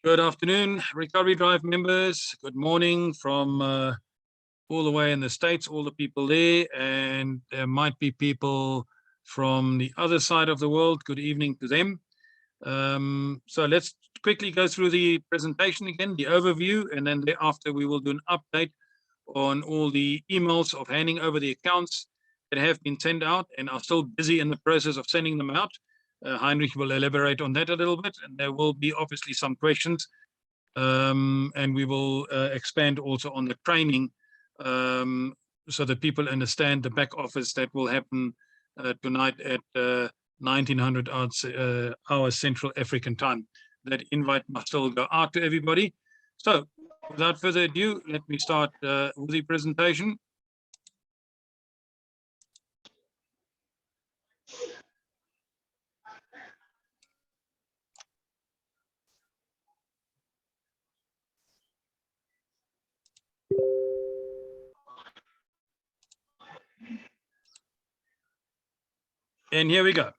Good afternoon, Recovery Drive members. Good morning from all the way in the States, all the people there, and there might be people from the other side of the world. Good evening to them. So let's quickly go through the presentation again, the overview, and then thereafter we will do an update on all the emails of handing over the accounts that have been sent out and are still busy in the process of sending them out. Heinrich will elaborate on that a little bit, and there will be obviously some questions, and we will expand also on the training so that people understand the back office that will happen tonight at 1900 hours Central African time. That invite must still go out to everybody. So without further ado, let me start with the presentation. And here we go.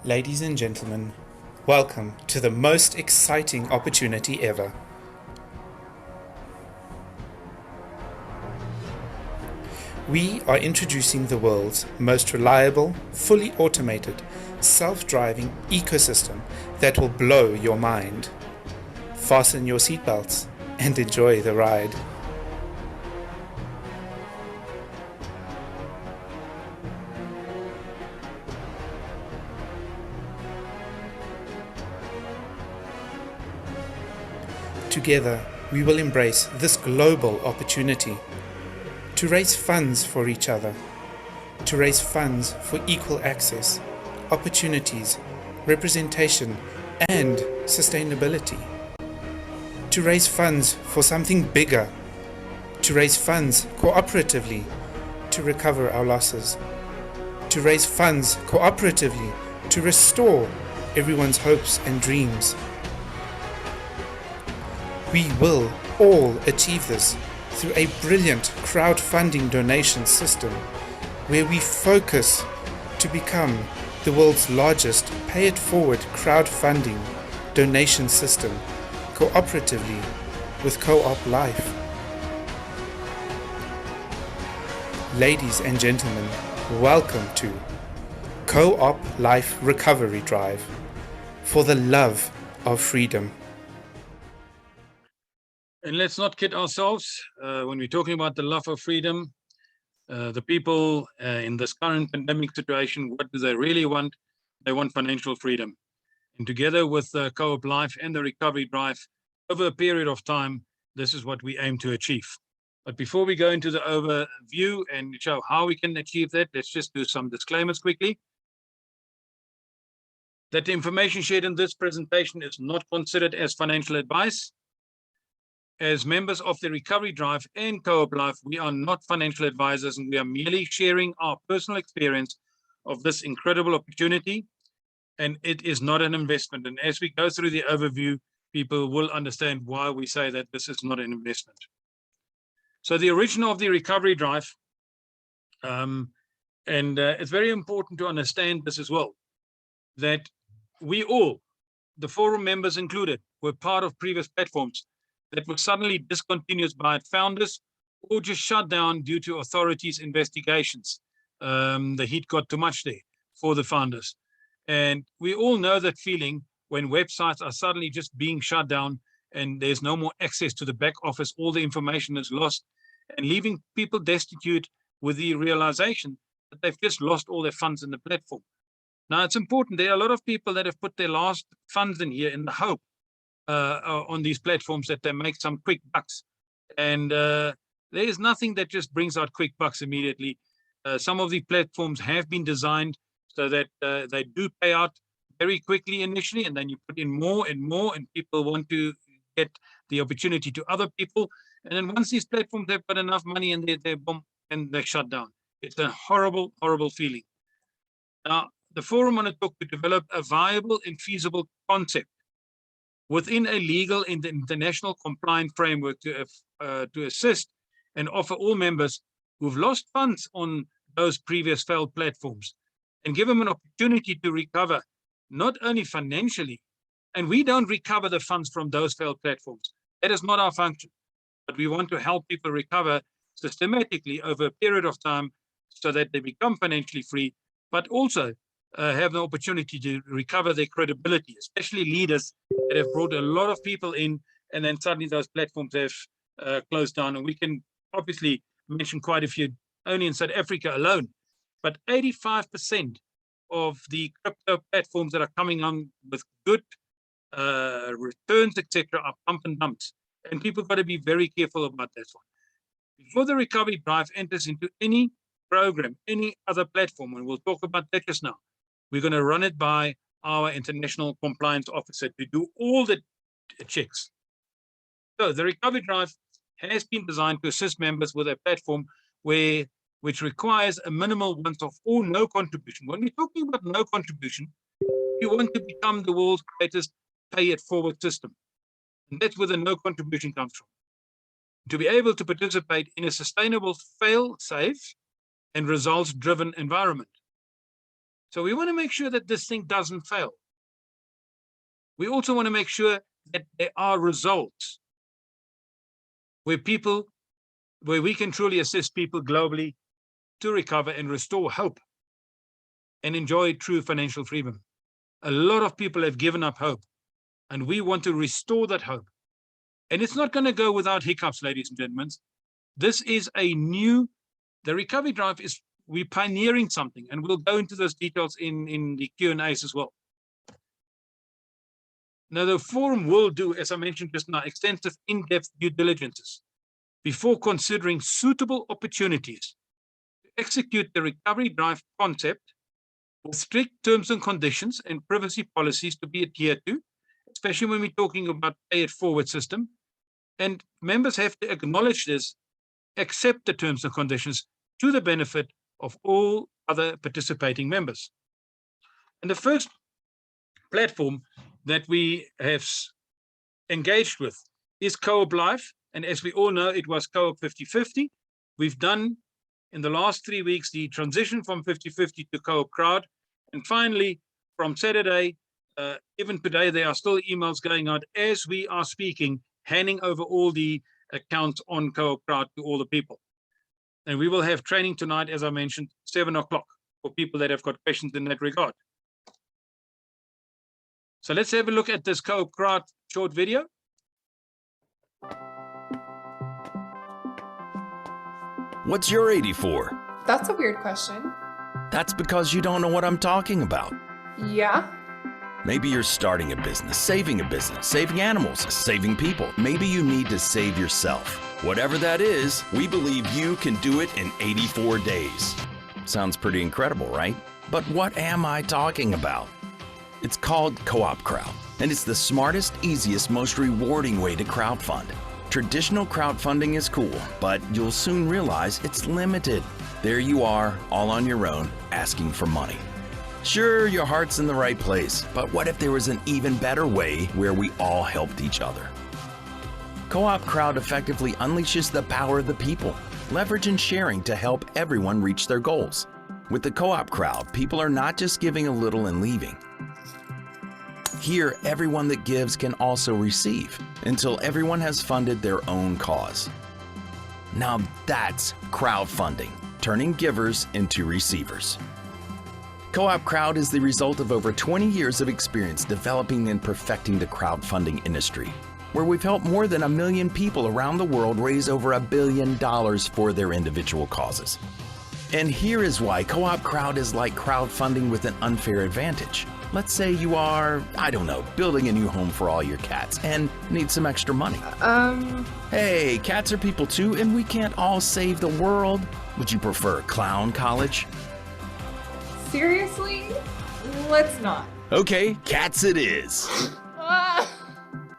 Ladies and gentlemen, welcome to the most exciting opportunity ever. We are introducing the world's most reliable, fully automated, self-driving ecosystem that will blow your mind. Fasten your seatbelts and enjoy the ride. Together, we will embrace this global opportunity to raise funds for each other, to raise funds for equal access, opportunities, representation, and sustainability, to raise funds for something bigger, to raise funds cooperatively to recover our losses, to raise funds cooperatively to restore everyone's hopes and dreams. We will all achieve this through a brilliant crowdfunding donation system where we focus to become the world's largest pay-it-forward crowdfunding donation system cooperatively with Co-op Life. Ladies and gentlemen, welcome to Co-op Life Recovery Drive for the love of freedom. And let's not kid ourselves when we're talking about the love of freedom. The people in this current pandemic situation, what do they really want? They want financial freedom. And together with Co-op Life and the Recovery Drive, over a period of time, this is what we aim to achieve. But before we go into the overview and show how we can achieve that, let's just do some disclaimers quickly. That the information shared in this presentation is not considered as financial advice. As members of the Recovery Drive and Co-op Life, we are not financial advisors, and we are merely sharing our personal experience of this incredible opportunity, and it is not an investment. And as we go through the overview, people will understand why we say that this is not an investment. So the origin of the Recovery Drive, it's very important to understand this as well, that we all, the forum members included, were part of previous platforms that were suddenly discontinued by its founders or just shut down due to authorities' investigations. The heat got too much there for the founders. And we all know that feeling when websites are suddenly just being shut down and there's no more access to the back office, all the information is lost, and leaving people destitute with the realization that they've just lost all their funds in the platform. Now, it's important. There are a lot of people that have put their last funds in here in the hope on these platforms that they make some quick bucks. And there is nothing that just brings out quick bucks immediately. Some of the platforms have been designed so that they do pay out very quickly initially, and then you put in more and more, and people want to get the opportunity to other people. And then once these platforms have got enough money and they're boom, and they're shut down. It's a horrible, horrible feeling. Now, the forum undertook to develop a viable and feasible concept within a legal and international compliant framework to assist and offer all members who've lost funds on those previous failed platforms and give them an opportunity to recover, not only financially, and we don't recover the funds from those failed platforms. That is not our function, but we want to help people recover systematically over a period of time so that they become financially free, but also have the opportunity to recover their credibility, especially leaders that have brought a lot of people in, and then suddenly those platforms have closed down. And we can obviously mention quite a few only in South Africa alone, but 85% of the crypto platforms that are coming on with good returns, etc., are pump and dumps. And people got to be very careful about that one. Before the recovery drive enters into any program, any other platform, and we'll talk about that just now, we're going to run it by our international compliance officer to do all the checks. So the recovery drive has been designed to assist members with a platform which requires a minimal once-off or no contribution. When we're talking about no contribution, you want to become the world's greatest pay-it-forward system. And that's where the no contribution comes from. To be able to participate in a sustainable, fail-safe, and results-driven environment. So we want to make sure that this thing doesn't fail. We also want to make sure that there are results where we can truly assist people globally to recover and restore hope and enjoy true financial freedom. A lot of people have given up hope, and we want to restore that hope. And it's not going to go without hiccups, ladies and gentlemen. This is the recovery drive we're pioneering something, and we'll go into those details in the Q&As as well. Now, the forum will do, as I mentioned just now, extensive in-depth due diligences before considering suitable opportunities to execute the recovery drive concept with strict terms and conditions and privacy policies to be adhered to, especially when we're talking about pay-it-forward system. And members have to acknowledge this, accept the terms and conditions to the benefit of all other participating members. And the first platform that we have engaged with is Co-op Life. And as we all know, it was Co-op 50/50. We've done in the last 3 weeks the transition from 50/50 to CoopCrowd. And finally, from Saturday, even today, there are still emails going out as we are speaking, handing over all the accounts on CoopCrowd to all the people. And we will have training tonight, as I mentioned, 7 o'clock for people that have got questions in that regard. So let's have a look at this CoopCrowd short video. What's your 84? That's a weird question. That's because you don't know what I'm talking about. Yeah? Maybe you're starting a business, saving animals, saving people. Maybe you need to save yourself. Whatever that is, we believe you can do it in 84 days. Sounds pretty incredible, right? But what am I talking about? It's called CoopCrowd, and it's the smartest, easiest, most rewarding way to crowdfund. Traditional crowdfunding is cool, but you'll soon realize it's limited. There you are, all on your own, asking for money. Sure, your heart's in the right place, but what if there was an even better way where we all helped each other? CoopCrowd effectively unleashes the power of the people, leverage and sharing to help everyone reach their goals. With the CoopCrowd, people are not just giving a little and leaving. Here, everyone that gives can also receive, until everyone has funded their own cause. Now that's crowdfunding, turning givers into receivers. CoopCrowd is the result of over 20 years of experience developing and perfecting the crowdfunding industry, where we've helped more than 1 million people around the world raise over $1 billion for their individual causes. And here is why CoopCrowd is like crowdfunding with an unfair advantage. Let's say you are, I don't know, building a new home for all your cats and need some extra money. Hey, cats are people too, and we can't all save the world. Would you prefer clown college? Seriously? Let's not. Okay, cats it is.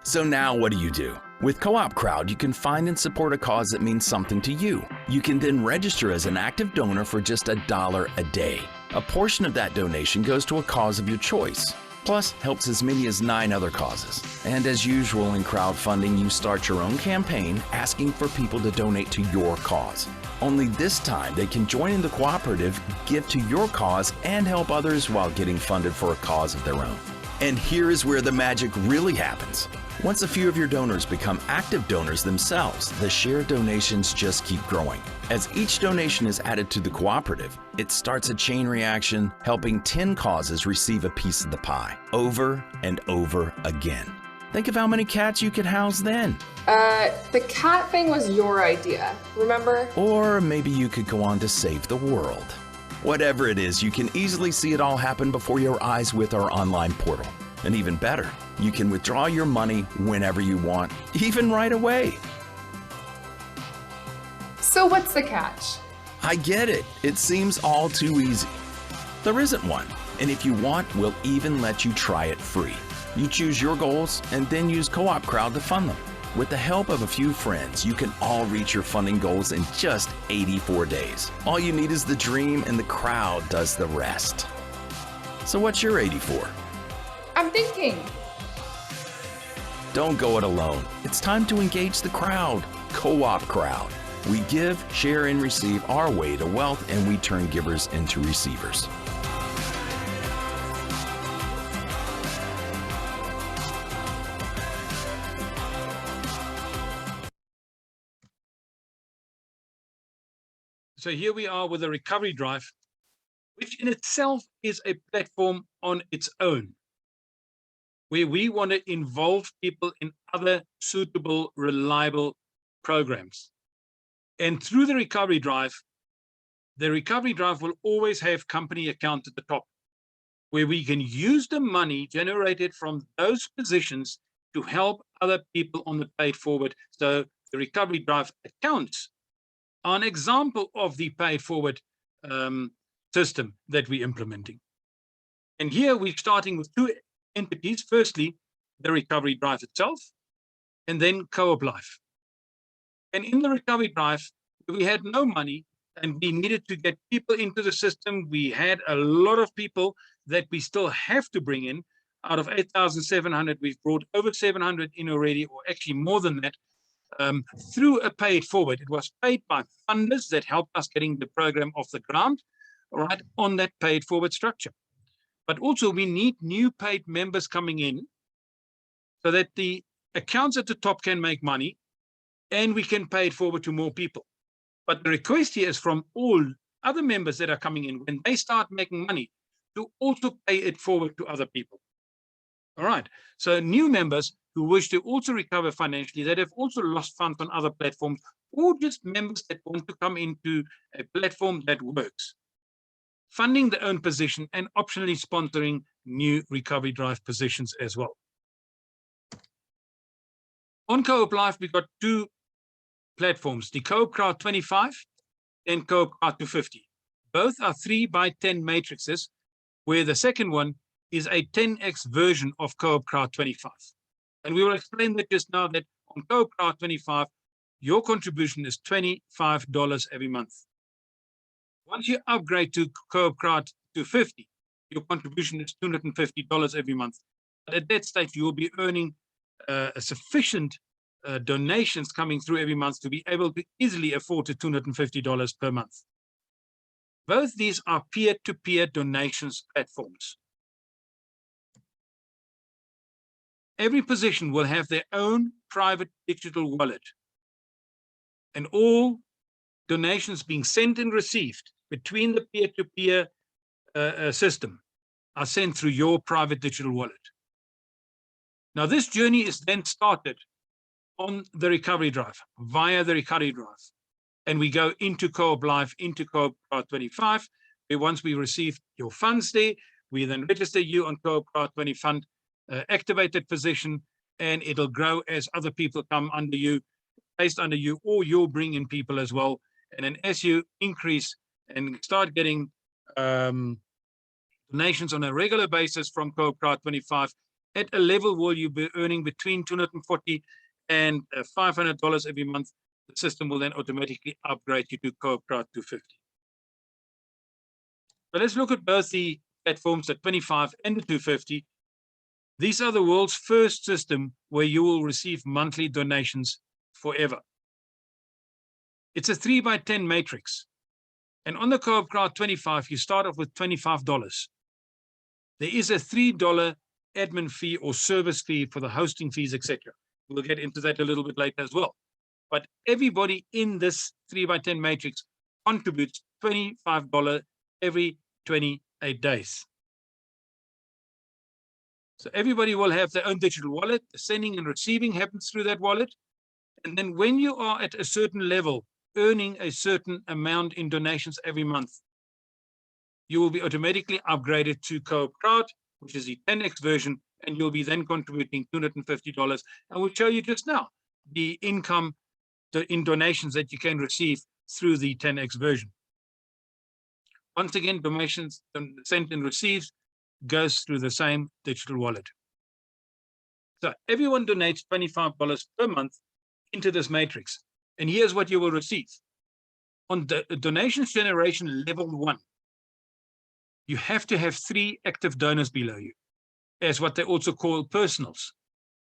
So now what do? With CoopCrowd, you can find and support a cause that means something to you. You can then register as an active donor for just $1 a day. A portion of that donation goes to a cause of your choice, plus helps as many as 9 other causes. And as usual in crowdfunding, you start your own campaign asking for people to donate to your cause. Only this time they can join in the cooperative, give to your cause, and help others while getting funded for a cause of their own. And here is where the magic really happens. Once a few of your donors become active donors themselves, the shared donations just keep growing. As each donation is added to the cooperative, it starts a chain reaction, helping 10 causes receive a piece of the pie, over and over again. Think of how many cats you could house then. The cat thing was your idea, remember? Or maybe you could go on to save the world. Whatever it is, you can easily see it all happen before your eyes with our online portal. And even better, you can withdraw your money whenever you want, even right away. So what's the catch? I get it. It seems all too easy. There isn't one. And if you want, we'll even let you try it free. You choose your goals and then use CoopCrowd to fund them. With the help of a few friends, you can all reach your funding goals in just 84 days. All you need is the dream, and the crowd does the rest. So what's your 84? I'm thinking. Don't go it alone. It's time to engage the crowd. CoopCrowd. We give, share, and receive our way to wealth, and we turn givers into receivers. So here we are with a recovery drive, which in itself is a platform on its own, where we want to involve people in other suitable, reliable programs. And through the recovery drive will always have company account at the top, where we can use the money generated from those positions to help other people on the paid forward. So the recovery drive accounts are an example of the paid forward system that we're implementing. And here we're starting with two entities. Firstly, the recovery drive itself, and then Co-op Life. And in the recovery drive, we had no money and we needed to get people into the system. We had a lot of people that we still have to bring in. Out of 8,700, we've brought over 700 in already, or actually more than that, through a paid forward. It was paid by funders that helped us getting the program off the ground, right, on that paid forward structure. But also we need new paid members coming in so that the accounts at the top can make money and we can pay it forward to more people. But the request here is from all other members that are coming in, when they start making money, to also pay it forward to other people. All right, so new members who wish to also recover financially, that have also lost funds on other platforms, or just members that want to come into a platform that works. Funding their own position and optionally sponsoring new recovery drive positions as well. On Co-op Life, we've got two platforms, the CoopCrowd 25 and CoopCrowd 250. Both are 3x10 matrices, where the second one is a 10x version of CoopCrowd 25. And we will explain that just now, that on CoopCrowd 25, your contribution is $25 every month. Once you upgrade to CoopCrowd 250, your contribution is $250 every month. But at that stage, you will be earning a sufficient donations coming through every month to be able to easily afford the $250 per month. Both these are peer-to-peer donations platforms. Every position will have their own private digital wallet, and all donations being sent and received between the peer-to-peer system are sent through your private digital wallet. Now, this journey is then started on the recovery drive, via the recovery drive. And we go into Co-op Life, into CoopCrowd 25, where once we receive your funds there, we then register you on CoopCrowd 20 fund, activated position, and it'll grow as other people come under you, placed under you, or you'll bring in people as well. And then as you increase and start getting donations on a regular basis from CoopCrowd 25, at a level where you'll be earning between $240 and $500 every month, the system will then automatically upgrade you to CoopCrowd 250. But let's look at both the platforms, the 25 and the 250. These are the world's first system where you will receive monthly donations forever. It's a 3x10 matrix. And on the CoopCrowd 25, you start off with $25. There is a $3 admin fee or service fee for the hosting fees, etc. We'll get into that a little bit later as well. But everybody in this 3x10 matrix contributes $25 every 28 days. So everybody will have their own digital wallet. The sending and receiving happens through that wallet. And then when you are at a certain level, earning a certain amount in donations every month, you will be automatically upgraded to CoopCrowd, which is the 10x version, and you'll be then contributing $250. And we'll show you just now the income in donations that you can receive through the 10x version. Once again, donations sent and received goes through the same digital wallet. So everyone donates $25 per month into this matrix. And here's what you will receive. On the donations generation level 1, you have to have 3 active donors below you, as what they also call personals.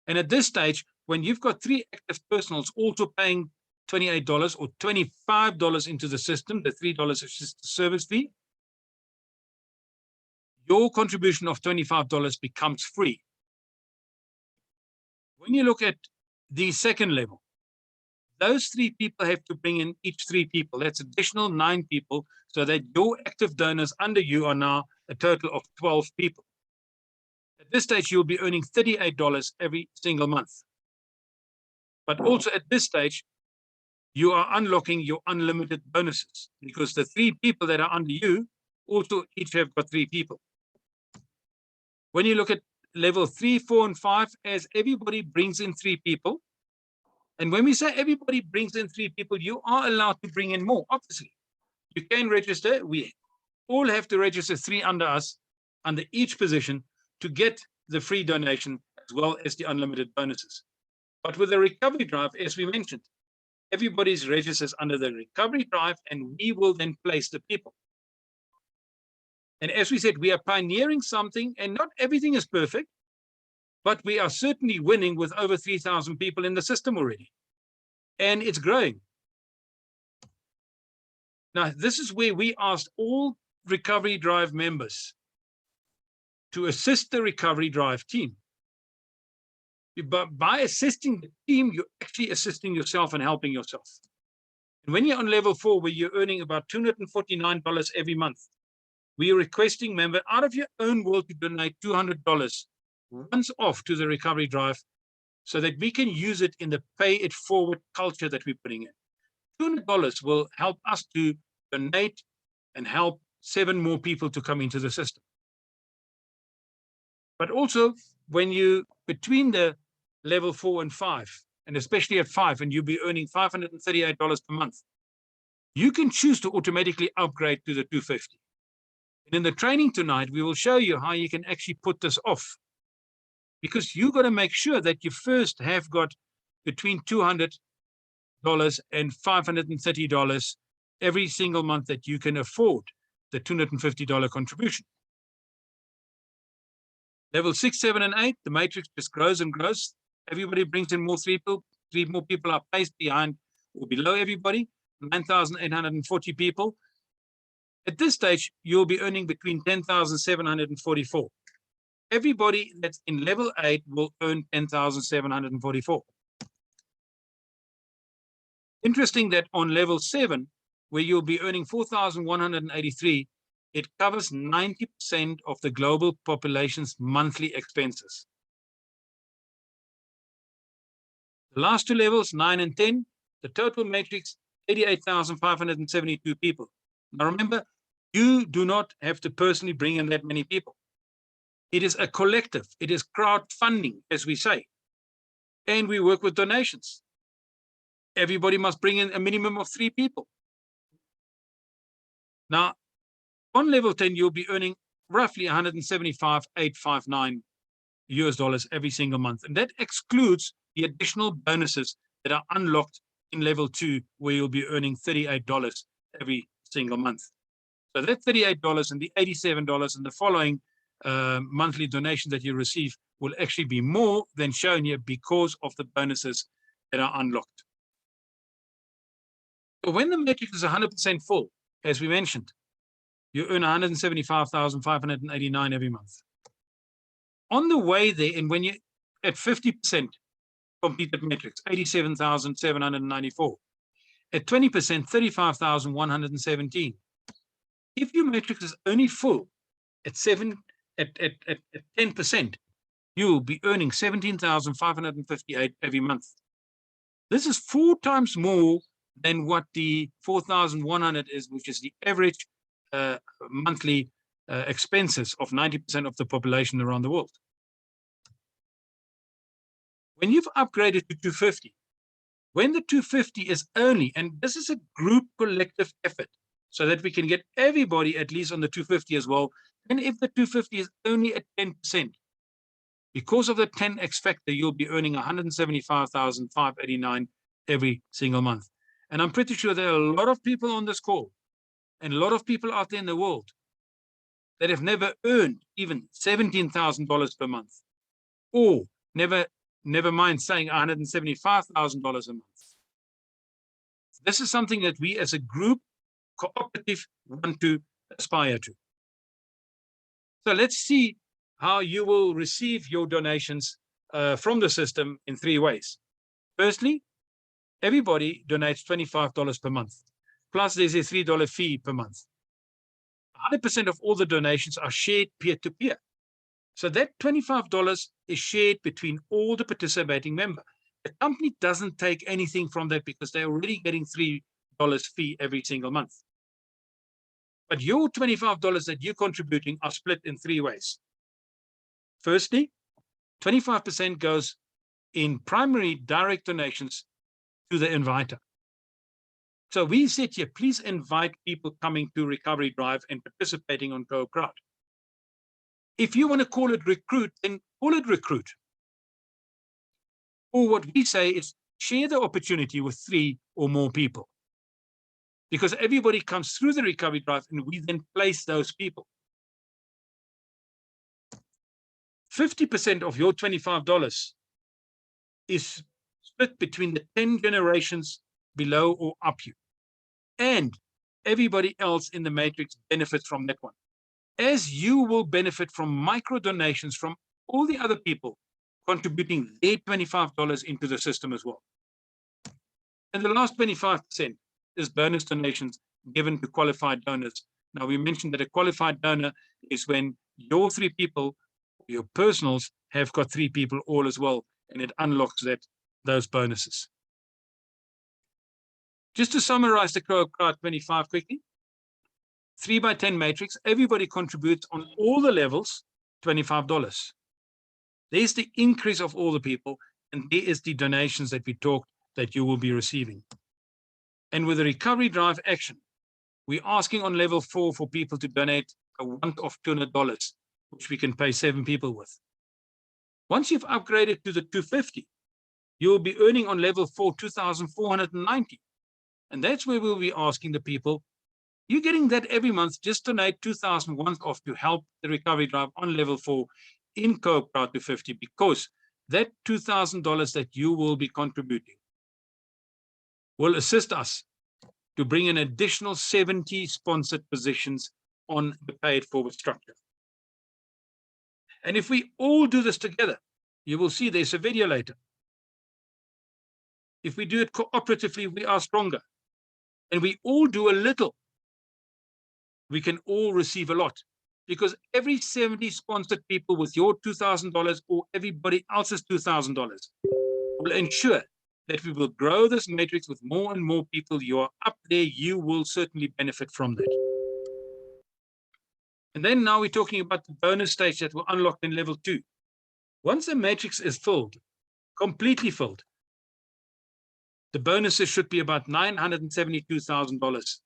And at this stage, when you've got 3 active personals also paying $28 or $25 into the system, the $3 is just the service fee, your contribution of $25 becomes free. When you look at the second level, those 3 people have to bring in each 3 people. That's additional 9 people, so that your active donors under you are now a total of 12 people. At this stage, you'll be earning $38 every single month. But also at this stage, you are unlocking your unlimited bonuses, because the 3 people that are under you also each have got 3 people. When you look at level 3, 4, and 5, as everybody brings in 3 people, and when we say everybody brings in 3 people, you are allowed to bring in more, obviously. You can register. We all have to register 3 under us, under each position, to get the free donation as well as the unlimited bonuses. But with the recovery drive, as we mentioned, everybody's registers under the recovery drive, and we will then place the people. And as we said, we are pioneering something, and not everything is perfect, but we are certainly winning with over 3,000 people in the system already. And it's growing. Now, this is where we asked all recovery drive members to assist the recovery drive team. But by assisting the team, you're actually assisting yourself and helping yourself. And when you're on level 4, where you're earning about $249 every month, we are requesting member out of your own will to donate $200 once off to the recovery drive, so that we can use it in the pay it forward culture that we're putting in. $200 will help us to donate and help 7 more people to come into the system. But also, when you, between the level 4 and 5, and especially at 5, and you'll be earning $538 per month, you can choose to automatically upgrade to the 250. And in the training tonight, we will show you how you can actually put this off, because you've got to make sure that you first have got between $200 and $530 every single month that you can afford the $250 contribution. Level 6, 7, and 8, the matrix just grows and grows. Everybody brings in more 3 people. 3 more people are placed behind or below everybody, 9,840 people. At this stage, you'll be earning between 10,744. Everybody that's in level 8 will earn 10,744. Interesting that on level 7, where you'll be earning 4,183, it covers 90% of the global population's monthly expenses. The last 2 levels, 9 and 10, the total matrix, 88,572 people. Now remember, you do not have to personally bring in that many people. It is a collective. It is crowdfunding, as we say. And we work with donations. Everybody must bring in a minimum of 3 people. Now, on level 10, you'll be earning roughly $175,859 every single month. And that excludes the additional bonuses that are unlocked in level 2, where you'll be earning $38 every single month. So that $38 and the $87 and the following monthly donation that you receive will actually be more than shown here, because of the bonuses that are unlocked. So when the matrix is 100% full, as we mentioned, you earn 175,589 every month. On the way there, and when you at 50% completed matrix, 87,794. At 20%, 35,117. If your matrix is only full at 10%, you will be earning 17,558 every month. This is 4 times more than what the 4,100 is, which is the average monthly expenses of 90% of the population around the world. When you've upgraded to 250, when the 250 is only, and this is a group collective effort, so that we can get everybody at least on the 250 as well, and if the 250 is only at 10%, because of the 10x factor, you'll be earning 175,589 every single month. And I'm pretty sure there are a lot of people on this call and a lot of people out there in the world that have never earned even $17,000 per month, or never mind saying $175,000 a month. This is something that we as a group cooperative want to aspire to. So let's see how you will receive your donations from the system in 3 ways. Firstly, everybody donates $25 per month, plus there's a $3 fee per month. 100% of all the donations are shared peer-to-peer. So that $25 is shared between all the participating members. The company doesn't take anything from that because they're already getting $3 fee every single month. But your $25 that you're contributing are split in 3 ways. Firstly, 25% goes in primary direct donations to the inviter. So we said here, please invite people coming to Recovery Drive and participating on CoopCrowd. If you want to call it recruit, then call it recruit. Or what we say is share the opportunity with 3 or more people. Because everybody comes through the Recovery Drive and we then place those people. 50% of your $25 is split between the 10 generations below or up you. And everybody else in the matrix benefits from that one. As you will benefit from micro donations from all the other people contributing their $25 into the system as well. And the last 25% is bonus donations given to qualified donors. Now, we mentioned that a qualified donor is when your 3 people, your personals, have got 3 people all as well, and it unlocks those bonuses. Just to summarize the CoopCrowd 25 quickly, 3x10 matrix, everybody contributes on all the levels, $25. There's the increase of all the people, and there is the donations that we talked that you will be receiving. And with the Recovery Drive action, we're asking on level 4 for people to donate a want of $200, which we can pay 7 people with. Once you've upgraded to the 250, you'll be earning on level 4 $2,490. And that's where we'll be asking the people, you're getting that every month, just donate $2,000 off to help the Recovery Drive on level 4 in CoopCrowd 250, because that $2,000 that you will be contributing will assist us to bring an additional 70 sponsored positions on the paid forward structure. And if we all do this together, you will see there's a video later. If we do it cooperatively, we are stronger. And we all do a little, we can all receive a lot. Because every 70 sponsored people with your $2,000 or everybody else's $2,000 will ensure that we will grow this matrix with more and more people. You are up there, you will certainly benefit from that. And then now we're talking about the bonus stage that will unlock in level 2. Once the matrix is filled, completely filled, the bonuses should be about $972,000.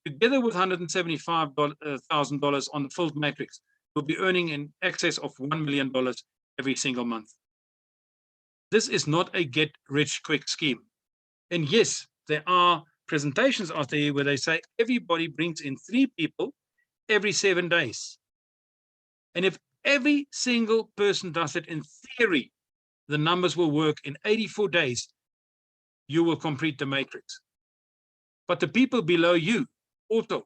Together with $175,000 on the filled matrix, you'll be earning in excess of $1 million every single month. This is not a get-rich-quick scheme. And yes, there are presentations out there where they say everybody brings in 3 people every 7 days. And if every single person does it, in theory, the numbers will work. In 84 days, you will complete the matrix. But the people below you also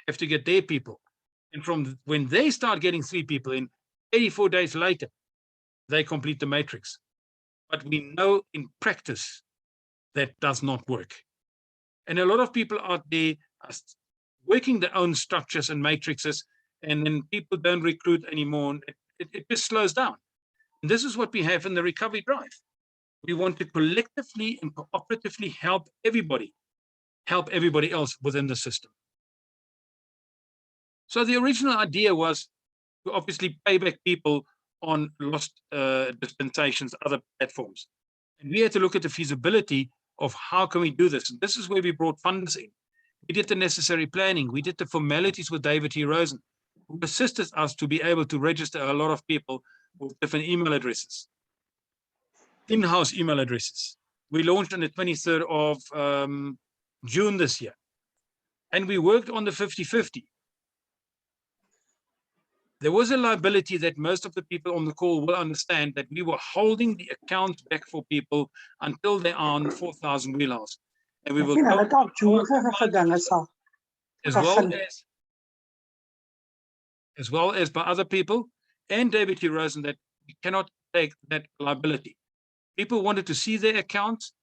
have to get their people. And from when they start getting 3 people in, 84 days later, they complete the matrix. But we know in practice that does not work. And a lot of people out there are working their own structures and matrices, and then people don't recruit anymore. It just slows down. And this is what we have in the recovery drive. We want to collectively and cooperatively help everybody else within the system. So the original idea was to obviously pay back people on lost dispensations, other platforms. And we had to look at the feasibility of how can we do this. And this is where we brought funders in. We did the necessary planning. We did the formalities with David T. Rosen, who assisted us to be able to register a lot of people with different email addresses, in-house email addresses. We launched on the 23rd of June this year. And we worked on the 50-50. There was a liability that most of the people on the call will understand, that we were holding the accounts back for people until they are on 4,000 wheelhouse. And we will as well as by other people and David T. Rosen, that we cannot take that liability. People wanted to see their accounts,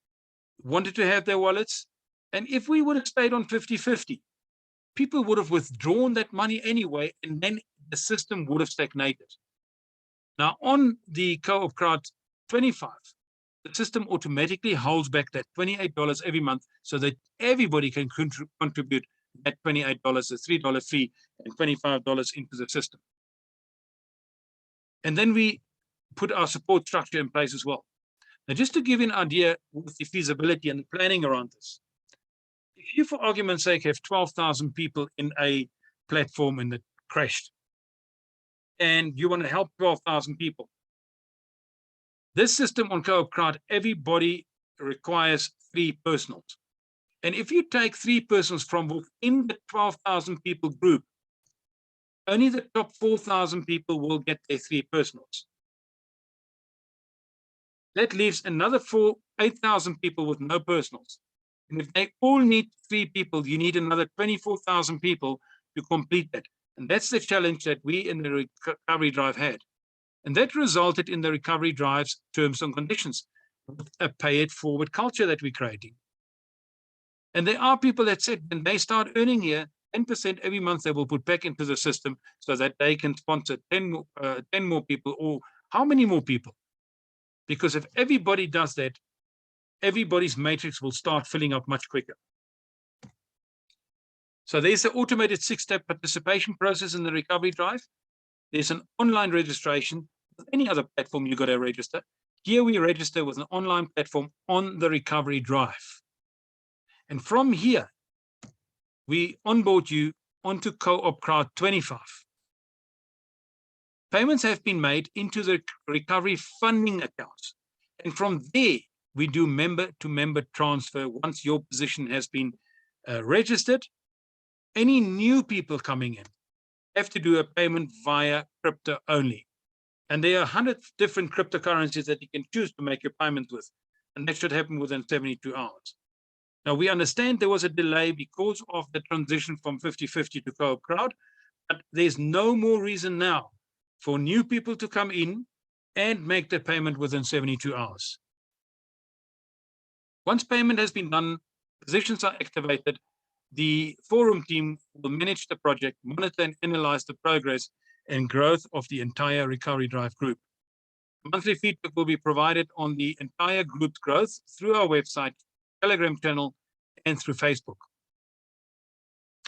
wanted to have their wallets. And if we would have stayed on 50-50, people would have withdrawn that money anyway, and then the system would have stagnated. Now, on the CoopCrowd 25, the system automatically holds back that $28 every month so that everybody can contribute that $28, the $3 fee, and $25 into the system. And then we put our support structure in place as well. Now, just to give you an idea with the feasibility and the planning around this, if you, for argument's sake, have 12,000 people in a platform and it crashed, and you want to help 12,000 people, this system on CoopCrowd, everybody requires 3 personals. And if you take 3 personals from within the 12,000 people group, only the top 4,000 people will get their 3 personals. That leaves another 8,000 people with no personals. And if they all need 3 people, you need another 24,000 people to complete that. And that's the challenge that we in the recovery drive had. And that resulted in the recovery drive's terms and conditions, a pay it forward culture that we're creating. And there are people that said when they start earning here, 10% every month they will put back into the system so that they can sponsor 10 more people, or how many more people? Because if everybody does that, everybody's matrix will start filling up much quicker. So there's an automated 6-step participation process in the recovery drive. There's an online registration. With any other platform, you got to register. Here we register with an online platform on the recovery drive. And from here, we onboard you onto CoopCrowd 25. Payments have been made into the recovery funding accounts. And from there, we do member-to-member transfer once your position has been registered. Any new people coming in have to do a payment via crypto only. And there are 100 different cryptocurrencies that you can choose to make your payment with. And that should happen within 72 hours. Now, we understand there was a delay because of the transition from 50-50 to CoopCrowd, but there's no more reason now for new people to come in and make the payment within 72 hours. Once payment has been done, positions are activated, the forum team will manage the project, monitor and analyze the progress and growth of the entire recovery drive group. Monthly feedback will be provided on the entire group's growth through our website, Telegram channel, and through Facebook.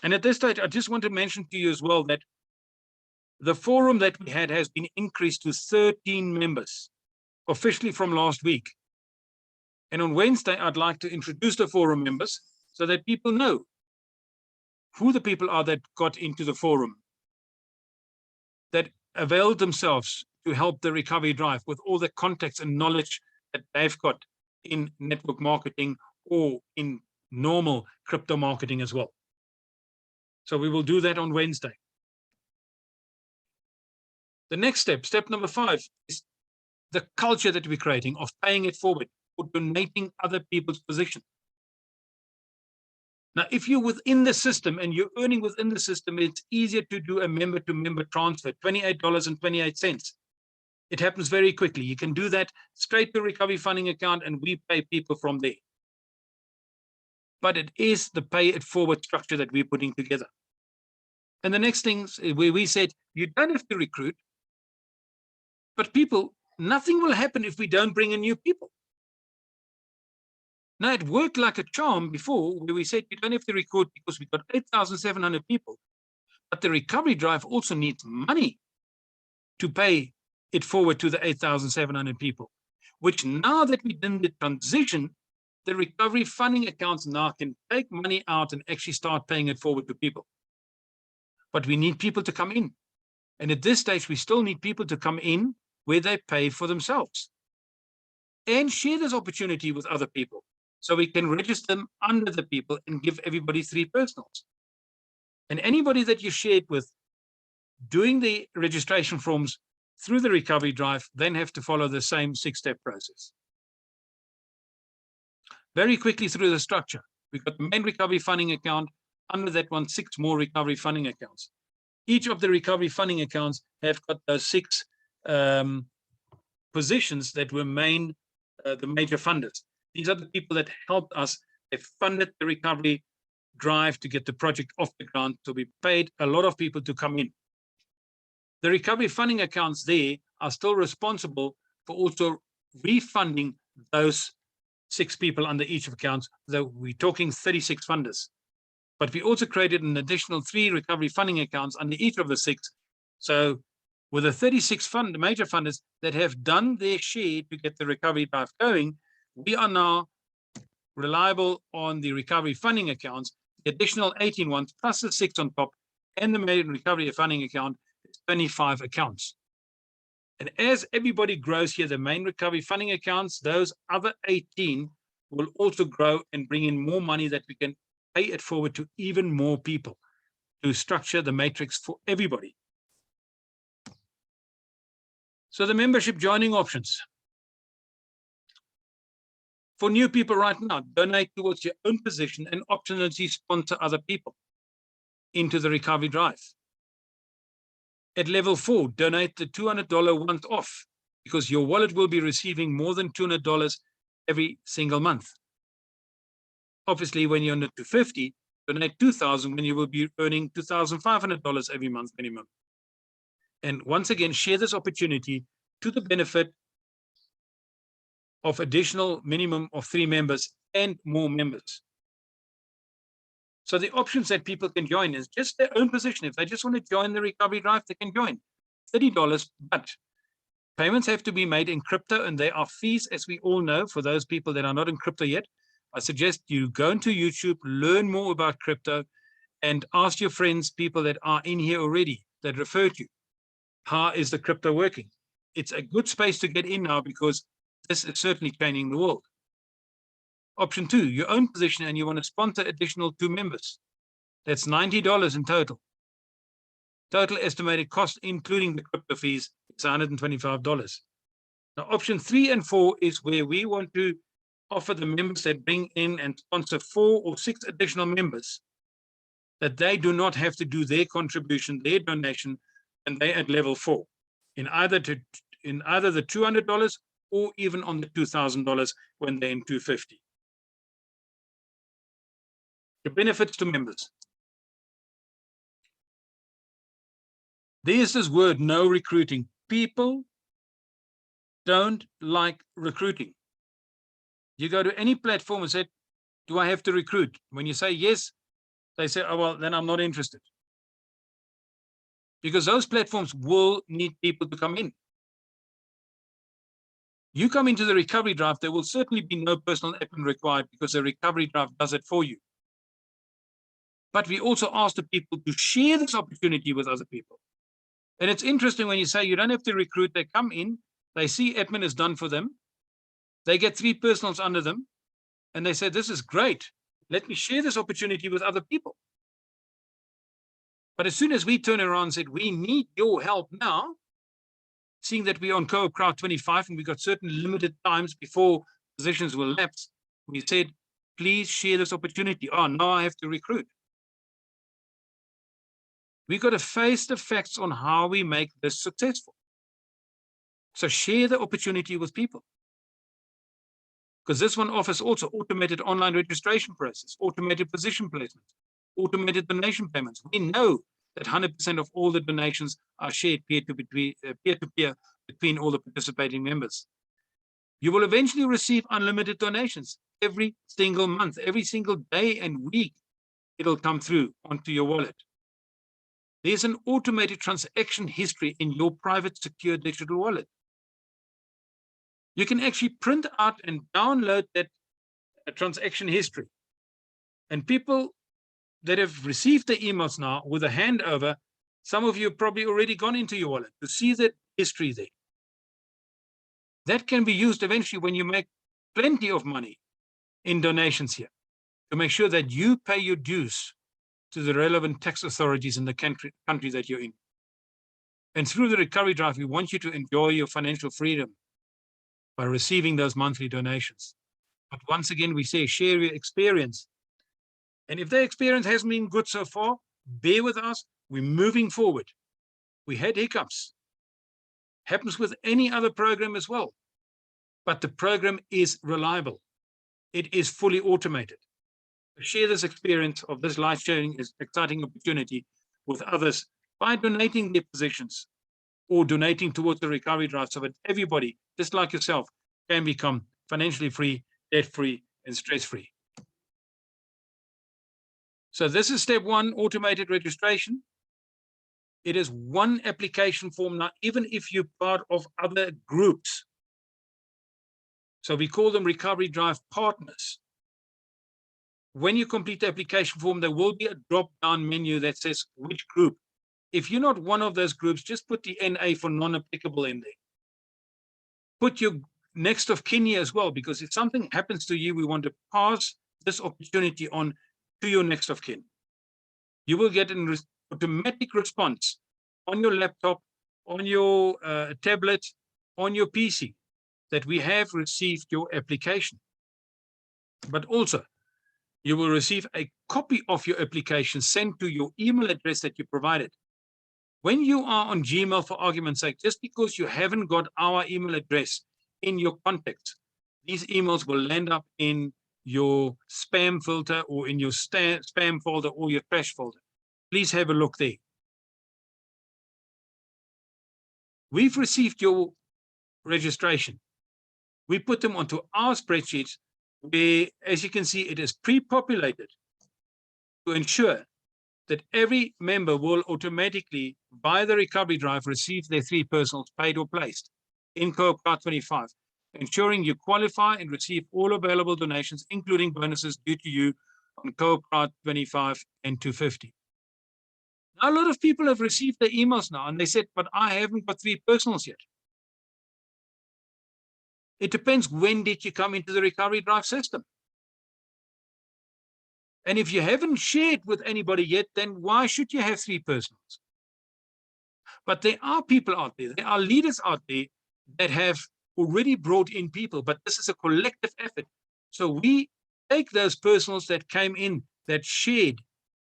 And at this stage, I just want to mention to you as well that the forum that we had has been increased to 13 members officially from last week. And on Wednesday, I'd like to introduce the forum members so that people know who the people are that got into the forum, that availed themselves to help the recovery drive with all the contacts and knowledge that they've got in network marketing or in normal crypto marketing as well. So we will do that on Wednesday. The next step, step number 5, is the culture that we're creating of paying it forward or donating other people's position. Now, if you're within the system and you're earning within the system, it's easier to do a member-to-member transfer, $28.28. It happens very quickly. You can do that straight to recovery funding account and we pay people from there. But it is the pay it forward structure that we're putting together. And the next thing where we said, you don't have to recruit, but people, nothing will happen if we don't bring in new people. Now, it worked like a charm before where we said you don't have to recruit because we've got 8,700 people, but the recovery drive also needs money to pay it forward to the 8,700 people, which now that we've done the transition, the recovery funding accounts now can take money out and actually start paying it forward to people. But we need people to come in. And at this stage, we still need people to come in where they pay for themselves and share this opportunity with other people. So we can register them under the people and give everybody 3 personals. And anybody that you shared with doing the registration forms through the recovery drive then have to follow the same 6-step process. Very quickly through the structure, we've got the main recovery funding account, under that one, 6 more recovery funding accounts. Each of the recovery funding accounts have got those 6 positions that were the major funders. These are the people that helped us. They funded the recovery drive to get the project off the ground. So we paid a lot of people to come in. The recovery funding accounts there are still responsible for also refunding those 6 people under each of accounts. Though we're talking 36 funders. But we also created an additional 3 recovery funding accounts under each of the 6. So with the 36 major funders that have done their share to get the recovery drive going, we are now reliable on the recovery funding accounts, the additional 18 ones, plus the 6 on top, and the main recovery funding account is 25 accounts. And as everybody grows here, the main recovery funding accounts, those other 18 will also grow and bring in more money that we can pay it forward to even more people to structure the matrix for everybody. So the membership joining options. For new people right now, donate towards your own position and optionally sponsor other people into the recovery drive. At level 4, donate the $200 once off because your wallet will be receiving more than $200 every single month. Obviously, when you're under 250, donate $2,000 when you will be earning $2,500 every month minimum. And once again, share this opportunity to the benefit of additional minimum of 3 members and more members. So the options that people can join is just their own position. If they just want to join the recovery drive, they can join $30, but payments have to be made in crypto and there are fees, as we all know. For those people that are not in crypto yet, I suggest you go into YouTube, learn more about crypto and ask your friends, people that are in here already that refer to you, how is the crypto working? It's a good space to get in now because this is certainly changing the world. Option 2, your own position and you want to sponsor additional 2 members. That's $90 in total. Total estimated cost, including the crypto fees, is $125. Now, option 3 and 4 is where we want to offer the members that bring in and sponsor 4 or 6 additional members, that they do not have to do their contribution, their donation, and they're at level 4, in either the $200 or even on the $2,000 when they're in 250. The benefits to members. There's this word, no recruiting. People don't like recruiting. You go to any platform and say, do I have to recruit? When you say yes, they say, oh, well, then I'm not interested. Because those platforms will need people to come in. You come into the recovery drive, there will certainly be no personal admin required because the recovery drive does it for you. But we also ask the people to share this opportunity with other people. And it's interesting when you say you don't have to recruit, they come in, they see admin is done for them, they get 3 personals under them, and they say, this is great. Let me share this opportunity with other people. But as soon as we turn around and said, we need your help now, seeing that we're on CoopCrowd 25 and we've got certain limited times before positions will lapse, we said, please share this opportunity. Oh, now I have to recruit. We've got to face the facts on how we make this successful. So share the opportunity with people. Because this one offers also automated online registration process, automated position placement, automated donation payments. We know that 100% of all the donations are shared peer-to-peer between all the participating members. You will eventually receive unlimited donations every single month, every single day and week. It'll come through onto your wallet. There's an automated transaction history in your private secure digital wallet. You can actually print out and download that transaction history. And people that have received the emails now with a handover, some of you have probably already gone into your wallet to see that history there. That can be used eventually when you make plenty of money in donations here to make sure that you pay your dues to the relevant tax authorities in the country that you're in. And through the recovery drive, we want you to enjoy your financial freedom by receiving those monthly donations. But once again, we say share your experience. And if the experience hasn't been good so far, bear with us. We're moving forward. We had hiccups. Happens with any other program as well. But the program is reliable. It is fully automated. Share this experience of this life-sharing, exciting opportunity with others by donating their positions or donating towards the recovery drive so that everybody, just like yourself, can become financially free, debt-free, and stress-free. So this is step one, automated registration. It is one application form now, even if you're part of other groups. So we call them recovery drive partners. When you complete the application form, there will be a drop-down menu that says which group. If you're not one of those groups, just put the NA for non-applicable in there. Put your next of kin here as well, because if something happens to you, we want to pass this opportunity on to your next of kin. You will get an automatic response on your laptop, on your tablet, on your PC, that we have received your application. But also, you will receive a copy of your application sent to your email address that you provided. When you are on Gmail, for argument's sake, just because you haven't got our email address in your contacts, these emails will land up in your spam filter or in your spam folder or your trash folder. Please have a look there. We've received your registration. We put them onto our spreadsheets where, as you can see, it is pre-populated to ensure that every member will automatically, by the recovery drive, receive their 3 personals paid or placed in CoopCrowd 25, ensuring you qualify and receive all available donations, including bonuses due to you on CoopCrowd 25 and 250. Now, a lot of people have received the emails now, and they said, but I haven't got 3 personals yet. It depends, when did you come into the recovery drive system? And if you haven't shared with anybody yet, then why should you have 3 personals? But there are people out there, there are leaders out there that have already brought in people, but this is a collective effort. So we take those personals that came in, that shared,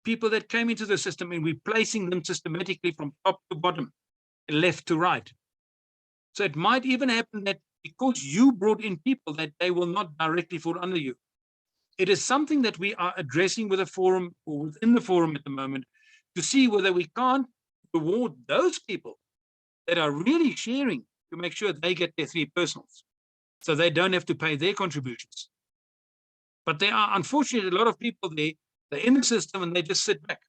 people that came into the system, and we're placing them systematically from top to bottom, left to right. So it might even happen that because you brought in people, that they will not directly fall under you. It is something that we are addressing with a forum or within the forum at the moment to see whether we can't reward those people that are really sharing to make sure they get their 3 personals so they don't have to pay their contributions. But there are, unfortunately, a lot of people there, they're in the system and they just sit back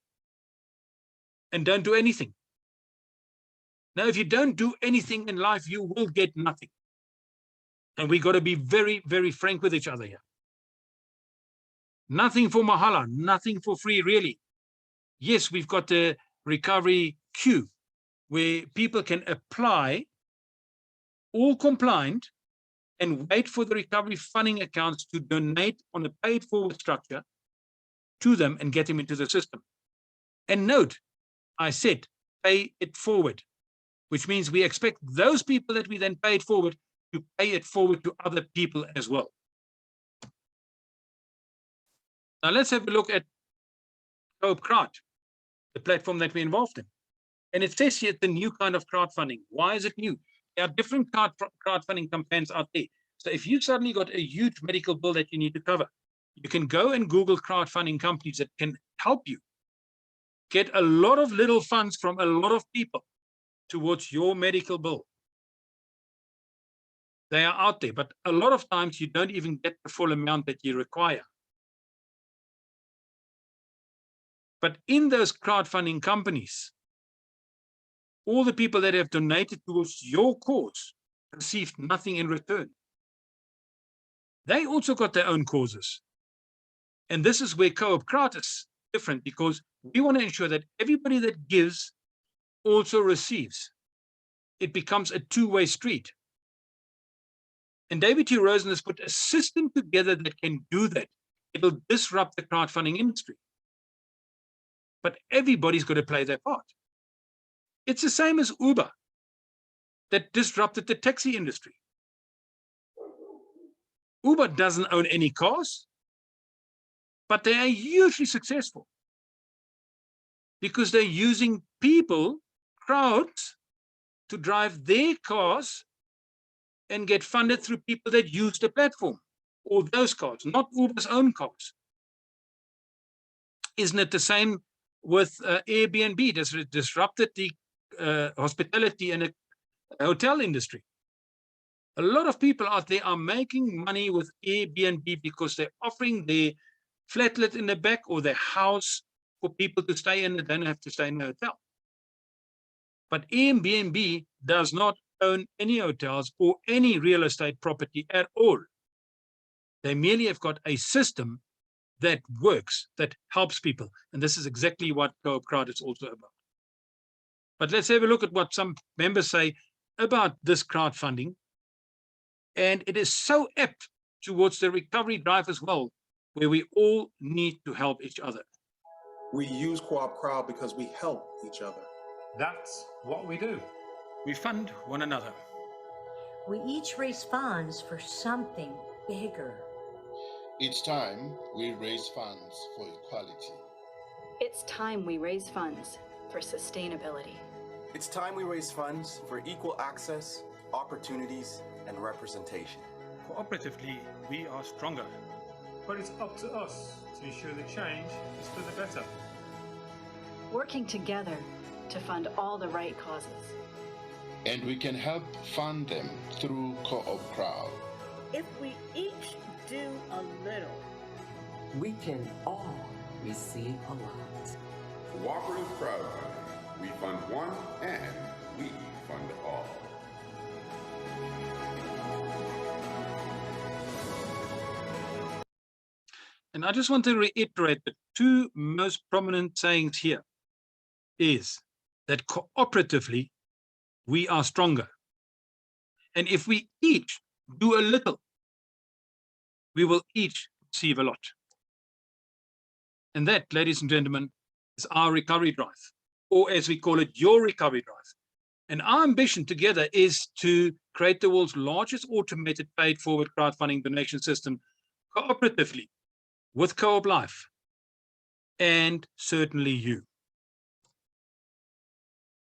and don't do anything. Now, if you don't do anything in life, you will get nothing. And we got to be very, very frank with each other here. Nothing for mahala, nothing for free, really. Yes, we've got the recovery queue where people can apply, all compliant, and wait for the recovery funding accounts to donate on a paid forward structure to them and get them into the system. And note, I said pay it forward, which means we expect those people that we then paid forward to pay it forward to other people as well. Now let's have a look at CoopCrowd, the platform that we're involved in. And it says here the new kind of crowdfunding. Why is it new? There are different crowdfunding campaigns out there. So if you suddenly got a huge medical bill that you need to cover, you can go and Google crowdfunding companies that can help you get a lot of little funds from a lot of people towards your medical bill. They are out there, but a lot of times you don't even get the full amount that you require. But in those crowdfunding companies, all the people that have donated towards your cause received nothing in return. They also got their own causes. And this is where CoopCrowd is different, because we want to ensure that everybody that gives also receives. It becomes a two-way street. And David T. Rosen has put a system together that can do that. It'll disrupt the crowdfunding industry. But everybody's got to play their part. It's the same as Uber that disrupted the taxi industry. Uber doesn't own any cars, but they are hugely successful because they're using people, crowds, to drive their cars and get funded through people that use the platform or those cars, not Uber's own cars. Isn't it the same with Airbnb? That's disrupted the hospitality and hotel industry. A lot of people out there are making money with Airbnb because they're offering their flatlet in the back or their house for people to stay in and don't have to stay in a hotel. But Airbnb does not own any hotels or any real estate property at all. They merely have got a system that works, that helps people. And this is exactly what CoopCrowd is also about. But let's have a look at what some members say about this crowdfunding. And it is so apt towards the recovery drive as well, where we all need to help each other. We use CoopCrowd because we help each other. That's what we do. We fund one another. We each raise funds for something bigger. Each time we raise funds for equality. It's time we raise funds for sustainability. It's time we raise funds for equal access, opportunities, and representation. Cooperatively, we are stronger. But it's up to us to ensure the change is for the better. Working together to fund all the right causes. And we can help fund them through CoopCrowd. If we each do a little, we can all receive a lot. Cooperative crowdfunding. We fund one and we fund all. And I just want to reiterate the two most prominent sayings here is that cooperatively, we are stronger. And if we each do a little, we will each receive a lot. And that, ladies and gentlemen, is our recovery drive, or as we call it, your recovery drive. And our ambition together is to create the world's largest automated paid forward crowdfunding donation system cooperatively with Co-op Life and certainly you.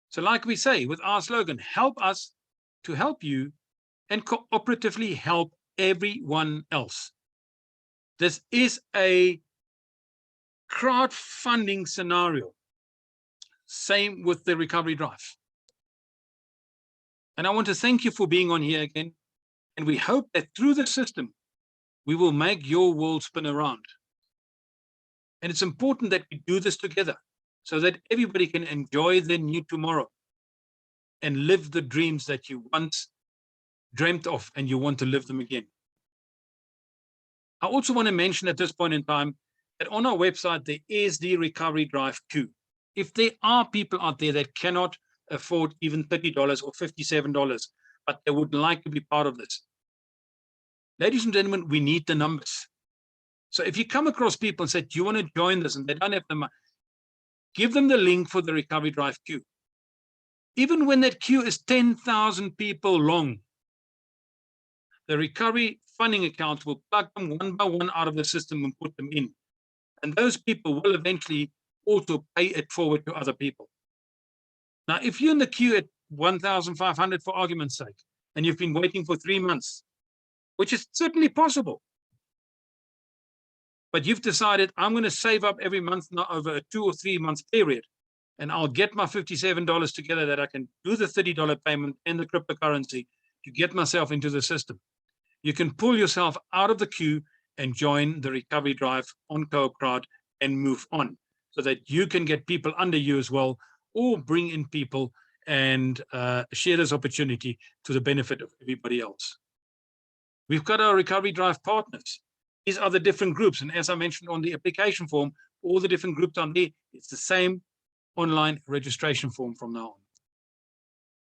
So like we say with our slogan, help us to help you and cooperatively help everyone else. This is a crowdfunding scenario. Same with the recovery drive. And I want to thank you for being on here again. And we hope that through the system, we will make your world spin around. And it's important that we do this together so that everybody can enjoy their new tomorrow and live the dreams that you once dreamt of and you want to live them again. I also want to mention at this point in time that on our website, there is the Recovery Drive 2. If there are people out there that cannot afford even $30 or $57, but they would like to be part of this, ladies and gentlemen, we need the numbers. So if you come across people and say, do you want to join this? And they don't have the money, give them the link for the Recovery Drive queue. Even when that queue is 10,000 people long, the recovery funding accounts will plug them one by one out of the system and put them in. And those people will eventually also pay it forward to other people. Now, if you're in the queue at 1,500 for argument's sake, and you've been waiting for 3 months, which is certainly possible, but you've decided, I'm going to save up every month now over a 2 or 3 month period, and I'll get my $57 together that I can do the $30 payment in the cryptocurrency to get myself into the system. You can pull yourself out of the queue and join the recovery drive on CoopCrowd and move on, so that you can get people under you as well, or bring in people and share this opportunity to the benefit of everybody else. We've got our recovery drive partners. These are the different groups. And as I mentioned on the application form, all the different groups on there, it's the same online registration form from now on.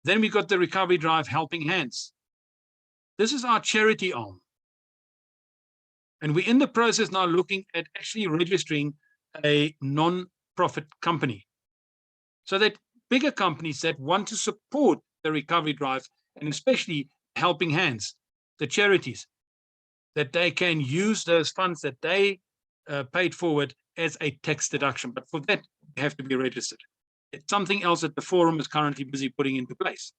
Then we've got the recovery drive Helping Hands. This is our charity arm. And we're in the process now looking at actually registering a non-profit company, so that bigger companies that want to support the recovery drive, and especially Helping Hands, the charities, that they can use those funds that they paid forward as a tax deduction. But for that, you have to be registered. It's something else that the forum is currently busy putting into place.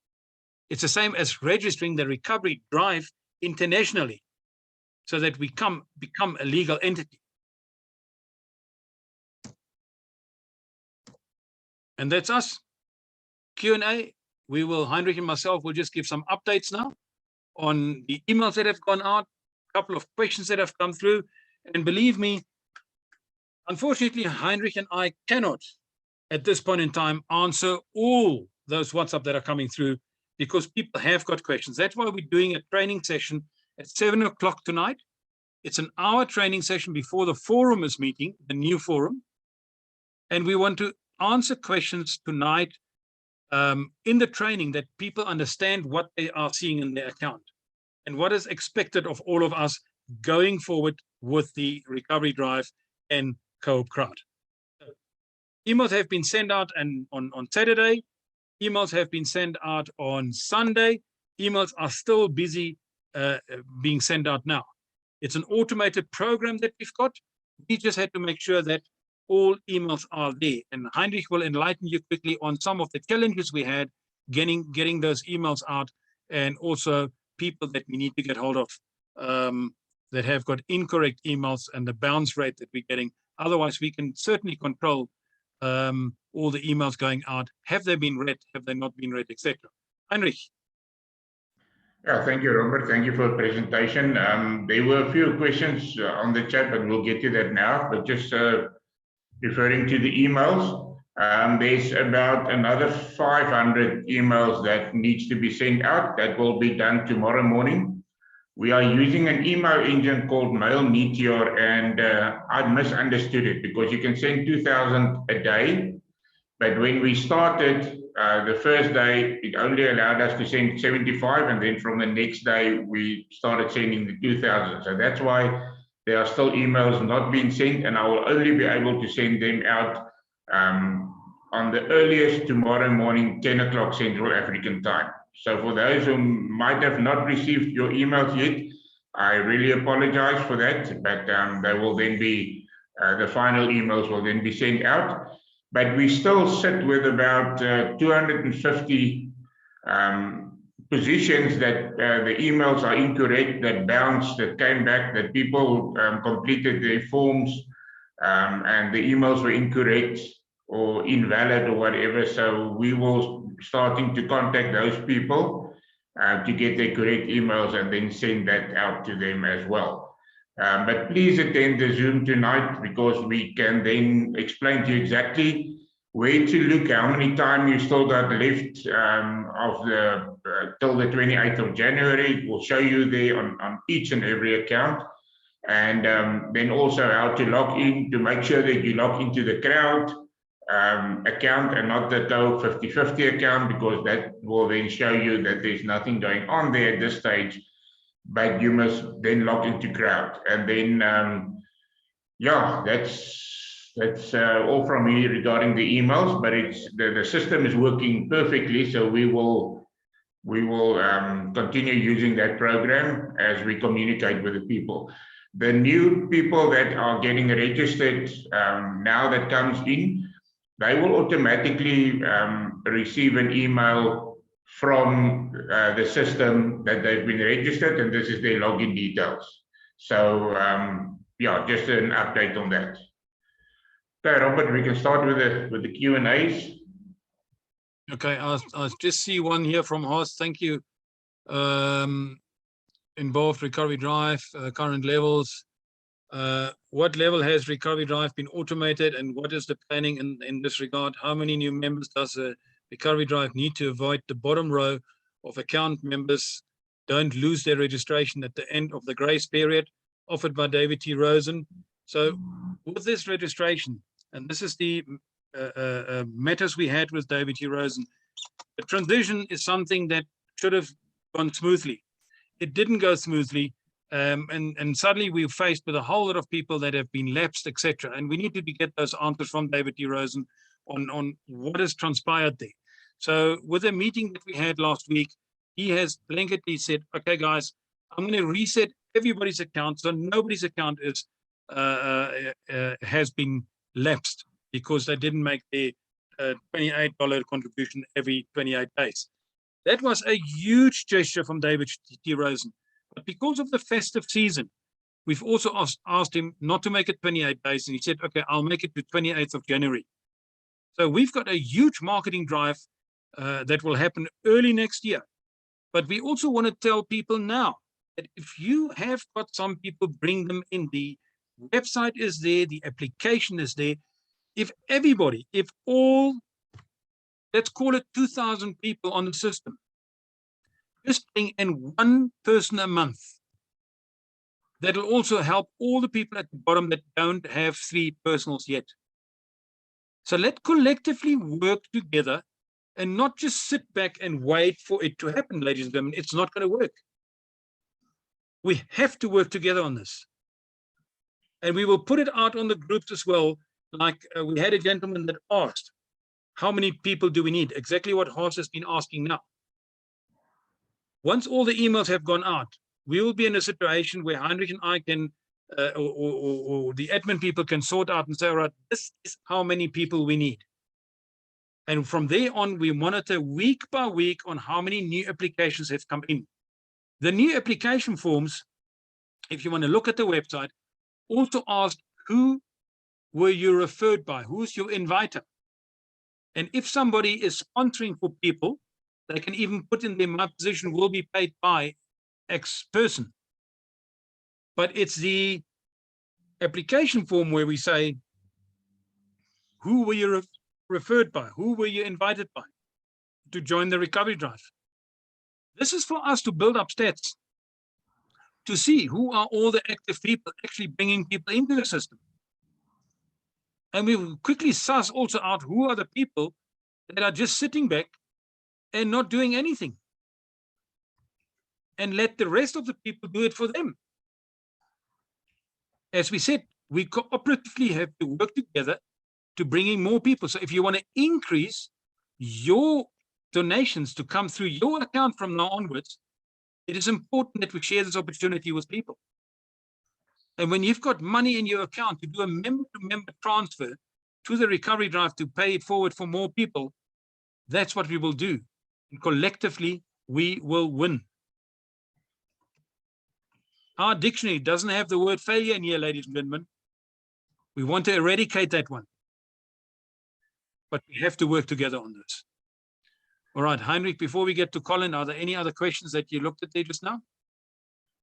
It's the same as registering the recovery drive internationally, so that we become a legal entity. And that's us. Q&A, Heinrich and myself will just give some updates now on the emails that have gone out, a couple of questions that have come through. And believe me, unfortunately, Heinrich and I cannot, at this point in time, answer all those WhatsApp that are coming through, because people have got questions. That's why we're doing a training session at 7 o'clock tonight. It's an hour training session before the forum is meeting, the new forum. And we want to answer questions tonight in the training, that people understand what they are seeing in their account and what is expected of all of us going forward with the recovery drive and CoopCrowd. Emails have been sent out on Saturday. Emails have been sent out on Sunday. Emails are still busy being sent out now. It's an automated program that we've got. We just had to make sure that all emails are there. And Heinrich will enlighten you quickly on some of the challenges we had getting those emails out, and also people that we need to get hold of that have got incorrect emails and the bounce rate that we're getting. Otherwise, we can certainly control all the emails going out. Have they been read? Have they not been read, etc. Heinrich. Yeah, thank you, Robert. Thank you for the presentation. There were a few questions on the chat, but we'll get to that now. But just referring to the emails, there's about another 500 emails that needs to be sent out. That will be done tomorrow morning. We are using an email engine called Mail Meteor, and I misunderstood it, because you can send 2,000 a day. But when we started, the first day, it only allowed us to send 75, and then from the next day, we started sending the 2,000. So that's why there are still emails not being sent, and I will only be able to send them out on the earliest tomorrow morning, 10 o'clock Central African time. So for those who might have not received your emails yet, I really apologize for that, but they will then be, the final emails will then be sent out. But we still sit with about 250 positions that the emails are incorrect, that bounced, that came back, that people completed their forms and the emails were incorrect or invalid or whatever. So we will starting to contact those people to get their correct emails and then send that out to them as well. But please attend the Zoom tonight, because we can then explain to you exactly where to look, how many time you still got left of the till the 28th of January. We'll show you there on each and every account. And then also how to log in, to make sure that you log into the Crowd account and not the Coop 50/50 account, because that will then show you that there's nothing going on there at this stage, but you must then log into Crowd. And then, yeah, that's all from me regarding the emails, but it's the system is working perfectly, so we will continue using that program as we communicate with the people. The new people that are getting registered now that comes in, they will automatically receive an email from the system that they've been registered, and this is their login details. So yeah, just an update on that. Okay, Robert, we can start with the Q&As. Okay, I just see one here from Horst. Thank you. Involved recovery drive, current levels. What level has recovery drive been automated, and what is the planning in this regard? How many new members does a recovery drive need to avoid the bottom row of account members don't lose their registration at the end of the grace period offered by David T. Rosen? So with this registration, and this is the matters we had with David T. Rosen, the transition is something that should have gone smoothly. It didn't go smoothly. And suddenly we're faced with a whole lot of people that have been lapsed, etc. And we need to get those answers from David T. Rosen on what has transpired there. So with a meeting that we had last week, he has blanketly said, okay, guys, I'm going to reset everybody's account. So nobody's account is has been lapsed because they didn't make their $28 contribution every 28 days. That was a huge gesture from David T. Rosen. But because of the festive season, we've also asked him not to make it 28 days. And he said, okay, I'll make it to 28th of January. So we've got a huge marketing drive that will happen early next year. But we also want to tell people now that if you have got some people, bring them in. The website is there. The application is there. If everybody, if all, let's call it 2,000 people on the system, just bring in one person a month, that'll also help all the people at the bottom that don't have 3 personals yet. So let's collectively work together and not just sit back and wait for it to happen, ladies and gentlemen. It's not going to work. We have to work together on this. And we will put it out on the groups as well. Like we had a gentleman that asked, how many people do we need? Exactly what Horst has been asking now. Once all the emails have gone out, we will be in a situation where Heinrich and I can, or the admin people can sort out and say, all right, this is how many people we need. And from there on, we monitor week by week on how many new applications have come in. The new application forms, if you want to look at the website, also ask who were you referred by? Who's your inviter? And if somebody is sponsoring for people, they can even put in there, my position will be paid by X person. But it's the application form where we say, who were you referred by? Who were you invited by to join the recovery drive? This is for us to build up stats, to see who are all the active people actually bringing people into the system. And we will quickly suss also out who are the people that are just sitting back and not doing anything, and let the rest of the people do it for them. As we said, we cooperatively have to work together to bring in more people. So if you want to increase your donations to come through your account from now onwards, it is important that we share this opportunity with people. And when you've got money in your account to do a member-to-member transfer to the recovery drive to pay it forward for more people, that's what we will do. And collectively, we will win. Our dictionary doesn't have the word failure in here, ladies and gentlemen. We want to eradicate that one. But we have to work together on this. All right, Heinrich, before we get to Colin, are there any other questions that you looked at there just now?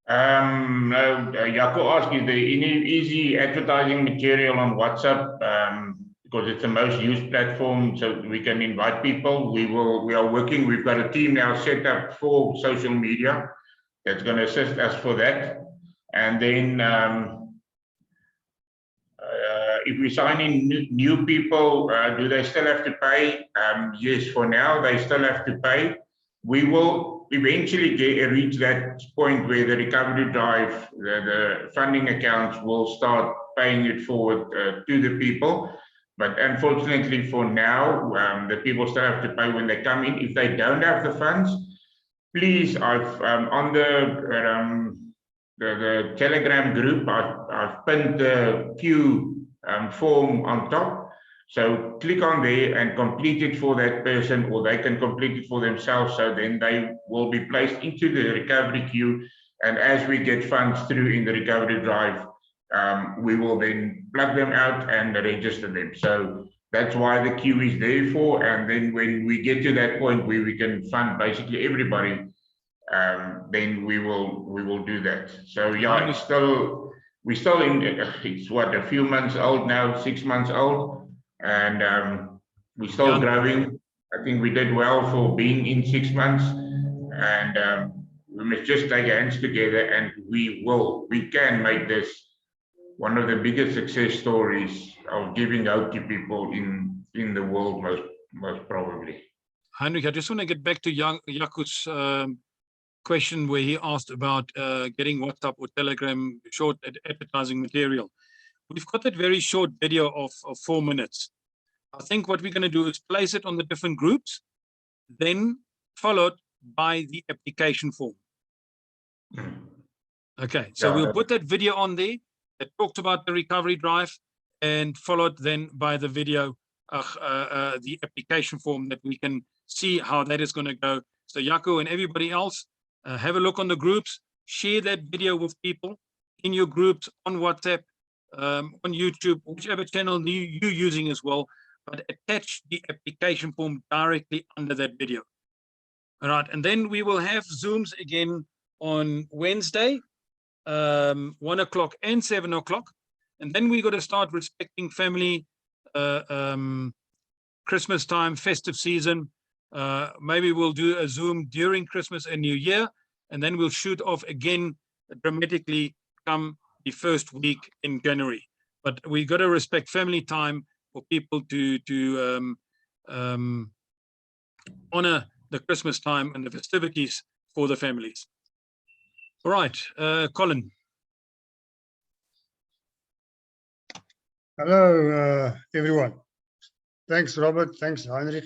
No, Jaco asked, is there any easy advertising material on WhatsApp? Because it's the most used platform, so we can invite people. We are working, we've got a team now set up for social media that's going to assist us for that. And then if we sign in new people, do they still have to pay? Yes, for now, they still have to pay. We will eventually reach that point where the recovery drive, the funding accounts will start paying it forward to the people. But unfortunately for now, the people still have to pay when they come in. If they don't have the funds, please, I've on the the Telegram group. I've pinned the Q form on top. So click on there and complete it for that person, or they can complete it for themselves. So then they will be placed into the recovery queue. And as we get funds through in the recovery drive, we will then plug them out and register them. So that's why the queue is there for. And then when we get to that point where we can fund basically everybody, then we will do that. So yeah, we're still in, it's what, a few months old now, 6 months old, and we're still growing. I think we did well for being in 6 months, and we must just take hands together, and we can make this one of the biggest success stories of giving hope to people in the world, most probably. Heinrich, I just want to get back to Jaco's question where he asked about getting WhatsApp or Telegram short advertising material. We've got that very short video of 4 minutes. I think what we're going to do is place it on the different groups, then followed by the application form. Okay, so we'll put that video on there that talked about the recovery drive, and followed then by the video, the application form, that we can see how that is going to go. So Jaco and everybody else, have a look on the groups, share that video with people in your groups, on WhatsApp, on YouTube, whichever channel you're using as well, but attach the application form directly under that video. All right, and then we will have Zooms again on Wednesday, 1 o'clock and 7 o'clock. And then we got to start respecting family, Christmas time, festive season. Maybe we'll do a Zoom during Christmas and New Year, and then we'll shoot off again dramatically come the first week in January. But we got to respect family time for people to honor the Christmas time and the festivities for the families. All right, Colin. Hello, everyone. Thanks, Robert. Thanks, Heinrich.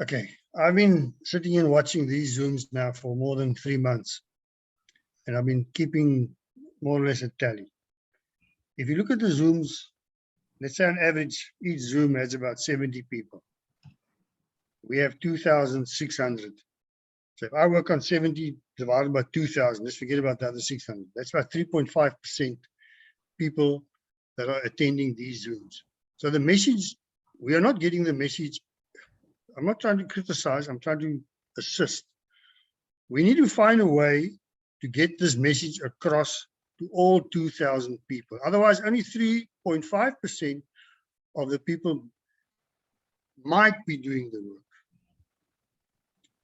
Okay, I've been sitting and watching these Zooms now for more than 3 months, and I've been keeping more or less a tally. If you look at the Zooms, let's say on average, each Zoom has about 70 people. We have 2,600. So if I work on 70 divided by 2,000, let's forget about the other 600. That's about 3.5% people that are attending these Zooms. So the message, we are not getting the message. I'm not trying to criticize, I'm trying to assist. We need to find a way to get this message across to all 2,000 people. Otherwise, only 3.5% of the people might be doing the work.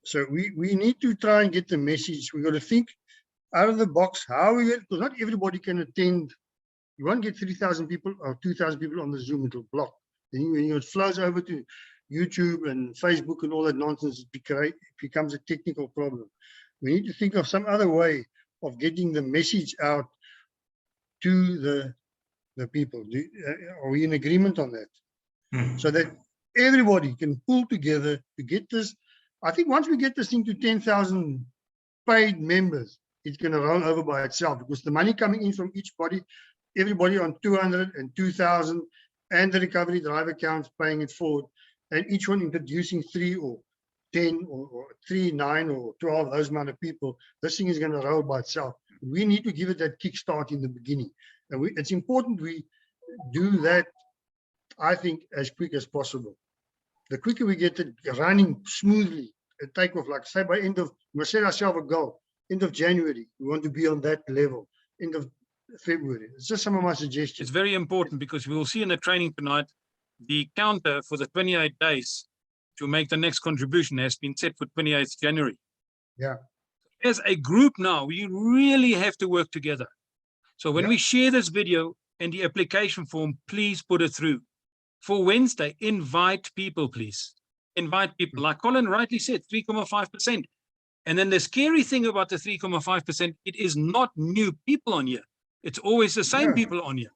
So we need to try and get the message. We've got to think out of the box, how we get, because not everybody can attend. You won't get 3,000 people or 2,000 people on the Zoom, it'll block. Then when it flows over to YouTube and Facebook and all that nonsense, it becomes a technical problem. We need to think of some other way of getting the message out to the people. Are we in agreement on that? So that everybody can pull together to get this. I think once we get this thing to 10,000 paid members, it's going to roll over by itself, because the money coming in from each body, everybody on 200 and 2,000, and the recovery drive accounts paying it forward, and each one introducing 3 or 10 or 3, 9 or 12, those amount of people, this thing is going to roll by itself. We need to give it that kickstart in the beginning. And it's important we do that, I think, as quick as possible. The quicker we get it running smoothly, a takeoff, like say by end of, we set ourselves a goal, end of January, we want to be on that level, end of February. It's just some of my suggestions. It's very important, because we will see in the training tonight, the counter for the 28 days to make the next contribution has been set for 28th January. Yeah. As a group now, we really have to work together. So when we share this video and the application form, please put it through. For Wednesday, invite people, please. Invite people. Like Colin rightly said, 3.5%. And then the scary thing about the 3.5%, it is not new people on here. It's always the same people on here.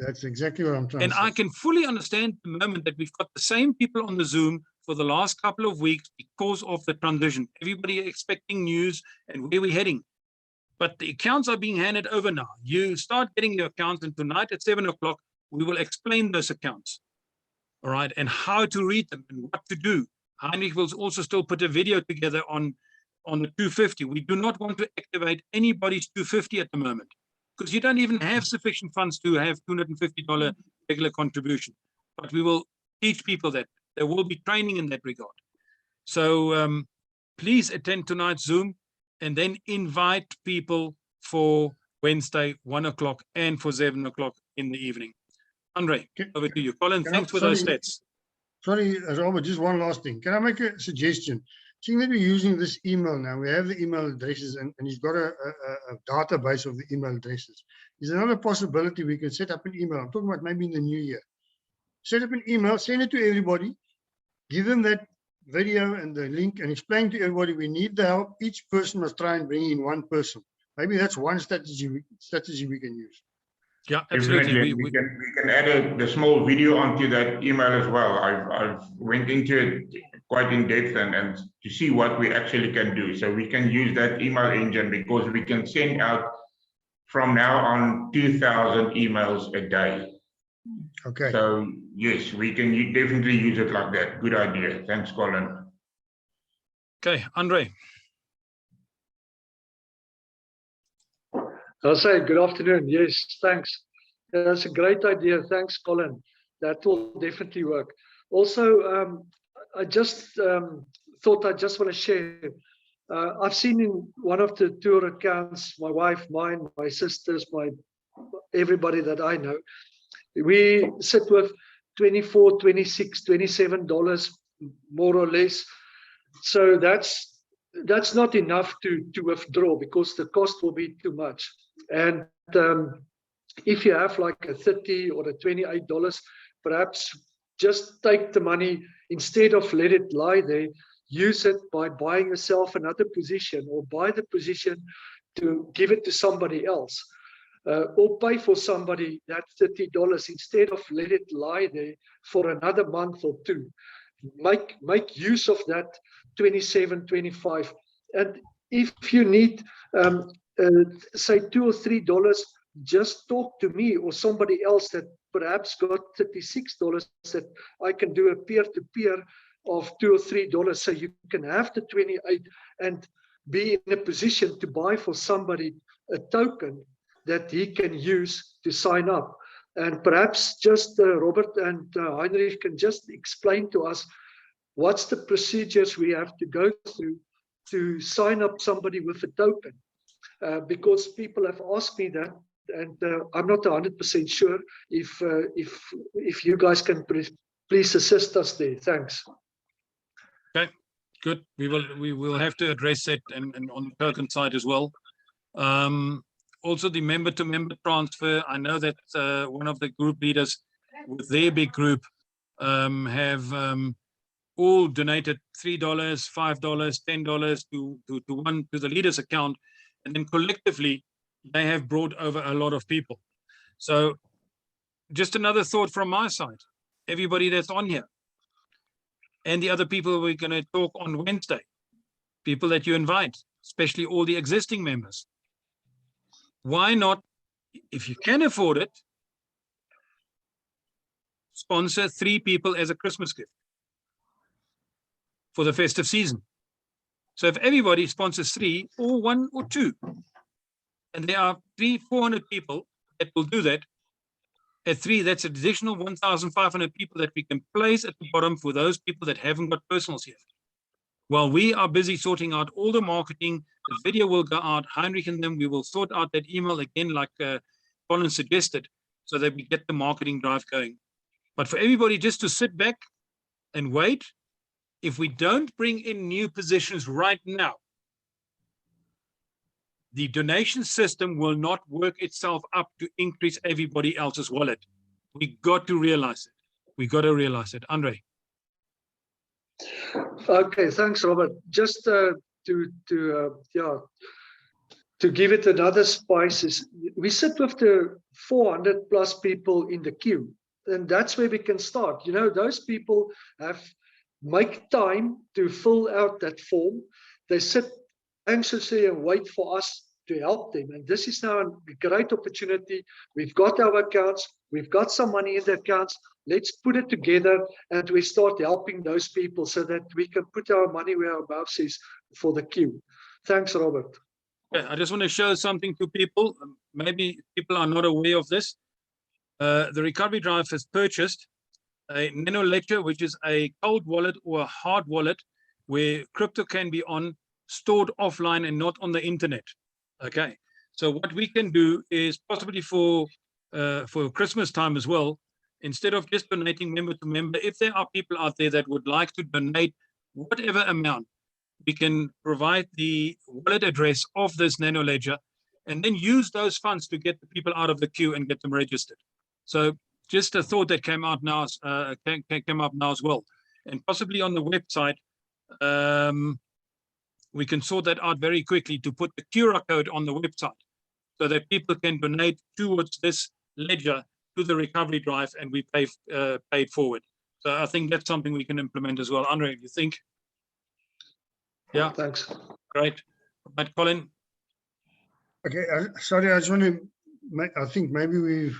That's exactly what I'm trying to say. And I can fully understand the moment that we've got the same people on the Zoom for the last couple of weeks because of the transition. Everybody expecting news and where we're heading. But the accounts are being handed over now. You start getting your accounts, and tonight at 7 o'clock, we will explain those accounts, all right, and how to read them and what to do. Heinrich will also still put a video together on the 250. We do not want to activate anybody's 250 at the moment, because you don't even have sufficient funds to have $250 regular contribution. But we will teach people that. There will be training in that regard. So please attend tonight's Zoom, and then invite people for Wednesday, 1 o'clock, and for 7 o'clock in the evening. Andre, over to you. Colin, thanks for those stats. Sorry, Robert, just one last thing. Can I make a suggestion? Seeing that we're using this email now, we have the email addresses, and he's got a database of the email addresses. Is another possibility we can set up an email? I'm talking about maybe in the new year. Set up an email, send it to everybody, give them that video and the link, and explain to everybody we need the help. Each person must try and bring in one person. Maybe that's one strategy we can use. Yeah, absolutely. We can add the small video onto that email as well. I've went into it quite in depth and to see what we actually can do. So we can use that email engine, because we can send out from now on 2,000 emails a day. Okay. So yes, we can definitely use it like that. Good idea. Thanks, Colin. Okay, Andre. I'll say good afternoon. Yes, thanks. That's a great idea. Thanks, Colin. That will definitely work. Also, I just thought I just want to share. I've seen in one of the tour accounts, my wife, mine, my sisters, everybody that I know, we sit with $24, $26, $27 more or less. So that's not enough to withdraw, because the cost will be too much. And if you have like a $30 or a $28, perhaps just take the money, instead of let it lie there, use it by buying yourself another position, or buy the position to give it to somebody else, or pay for somebody that $30 instead of let it lie there for another month or two. Make use of that 27, 25. And if you need, say $2 or $3, just talk to me or somebody else that perhaps got $36 that I can do a peer-to-peer of $2 or $3, so you can have the 28 and be in a position to buy for somebody a token that he can use to sign up. And perhaps just Robert and Heinrich can just explain to us what's the procedures we have to go through to sign up somebody with a token, because people have asked me that, and I'm not 100% sure if you guys can please assist us there. Thanks. Okay, good. We will have to address that and on the token side as well. Also, the member-to-member transfer. I know that one of the group leaders with their big group have all donated $3, $5, $10 to the leader's account, and then collectively they have brought over a lot of people. So just another thought from my side, everybody that's on here and the other people we're going to talk on Wednesday, people that you invite, especially all the existing members, why not, if you can afford it, sponsor 3 people as a Christmas gift for the festive season. So if everybody sponsors 3 or 1 or 2, and there are 300-400 people that will do that, at 3, that's an additional 1,500 people that we can place at the bottom for those people that haven't got personals yet. While we are busy sorting out all the marketing, the video will go out, Heinrich and them, we will sort out that email again, like Colin suggested, so that we get the marketing drive going. But for everybody just to sit back and wait, if we don't bring in new positions right now, the donation system will not work itself up to increase everybody else's wallet. We got to realize it. We got to realize it. Andre. Okay, thanks, Robert. Just to give it another spice, is we sit with the 400 plus people in the queue, and that's where we can start. You know, those people make time to fill out that form. They sit anxiously and wait for us to help them. And this is now a great opportunity. We've got our accounts, we've got some money in the accounts. Let's put it together and we start helping those people so that we can put our money where our mouth is for the queue. Thanks, Robert. Yeah, I just want to show something to people. Maybe people are not aware of this. The Recovery Drive has purchased a nano ledger, which is a cold wallet or a hard wallet where crypto can be stored offline and not on the internet. Okay, so what we can do is possibly for Christmas time as well, instead of just donating member to member, if there are people out there that would like to donate whatever amount, we can provide the wallet address of this nano ledger and then use those funds to get the people out of the queue and get them registered. So just a thought that came out now, came up now as well. And possibly on the website, we can sort that out very quickly to put the QR code on the website so that people can donate towards this ledger to the Recovery Drive and we pay it forward. So I think that's something we can implement as well. Andre, you think? Yeah, thanks. Great. Right, Colin. Okay, sorry, I just want to I think maybe we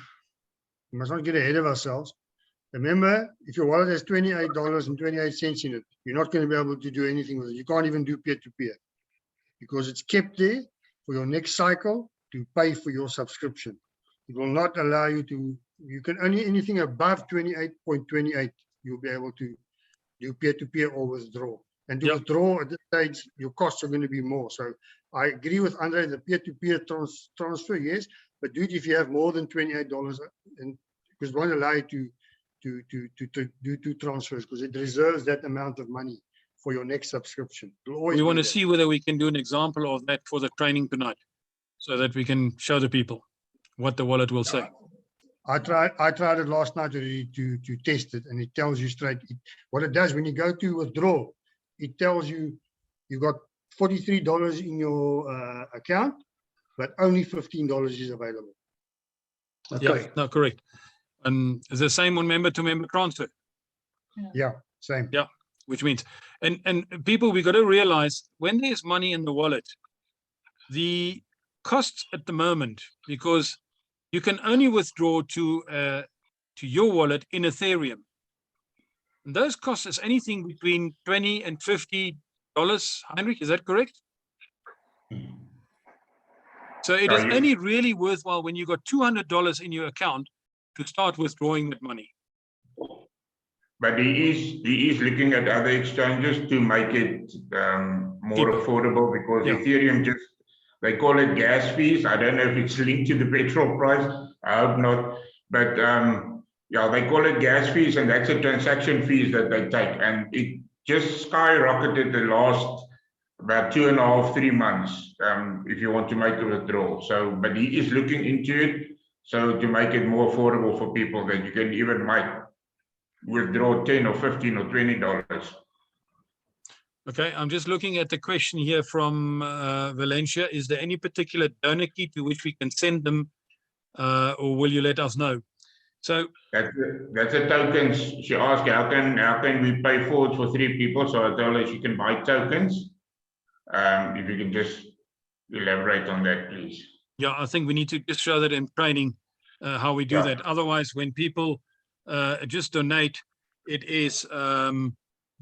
must not get ahead of ourselves. Remember, if your wallet has $28.28 in it, you're not going to be able to do anything with it. You can't even do peer-to-peer because it's kept there for your next cycle to pay for your subscription. It will not allow you to, you can only anything above 28.28, you'll be able to do peer-to-peer or withdraw. And to withdraw at this stage, your costs are going to be more. So I agree with Andre, the peer-to-peer transfer, yes, but do it if you have more than $28, and because it won't allow you to do two transfers because it reserves that amount of money for your next subscription. We want to see whether we can do an example of that for the training tonight so that we can show the people what the wallet will say. I tried it last night already to test it, and it tells you straight what it does when you go to withdraw. It tells you you've got $43 in your account, but only $15 is available. Okay. Yeah, no, correct. And the same on member-to-member transfer. Yeah, same. Yeah, which means, and people, we got to realize when there's money in the wallet, the costs at the moment, because you can only withdraw to your wallet in Ethereum. And those costs is anything between $20 and $50. Heinrich, is that correct? So it is only really worthwhile when you got $200 in your account to start withdrawing that money. But he is looking at other exchanges to make it more affordable because Ethereum just, they call it gas fees. I don't know if it's linked to the petrol price. I hope not. But yeah, they call it gas fees, and that's the transaction fees that they take. And it just skyrocketed the last about 2.5, 3 months if you want to make a withdrawal. So, but he is looking into it. So to make it more affordable for people that you can even make withdraw $10 or $15 or $20. Okay, I'm just looking at the question here from Valencia. Is there any particular donor key to which we can send them, or will you let us know? So that's a tokens. She asked how can we pay forwards for 3 people? So I told her she can buy tokens. If you can just elaborate on that, please. Yeah, I think we need to just show that in training how we do that. Otherwise, when people just donate, it is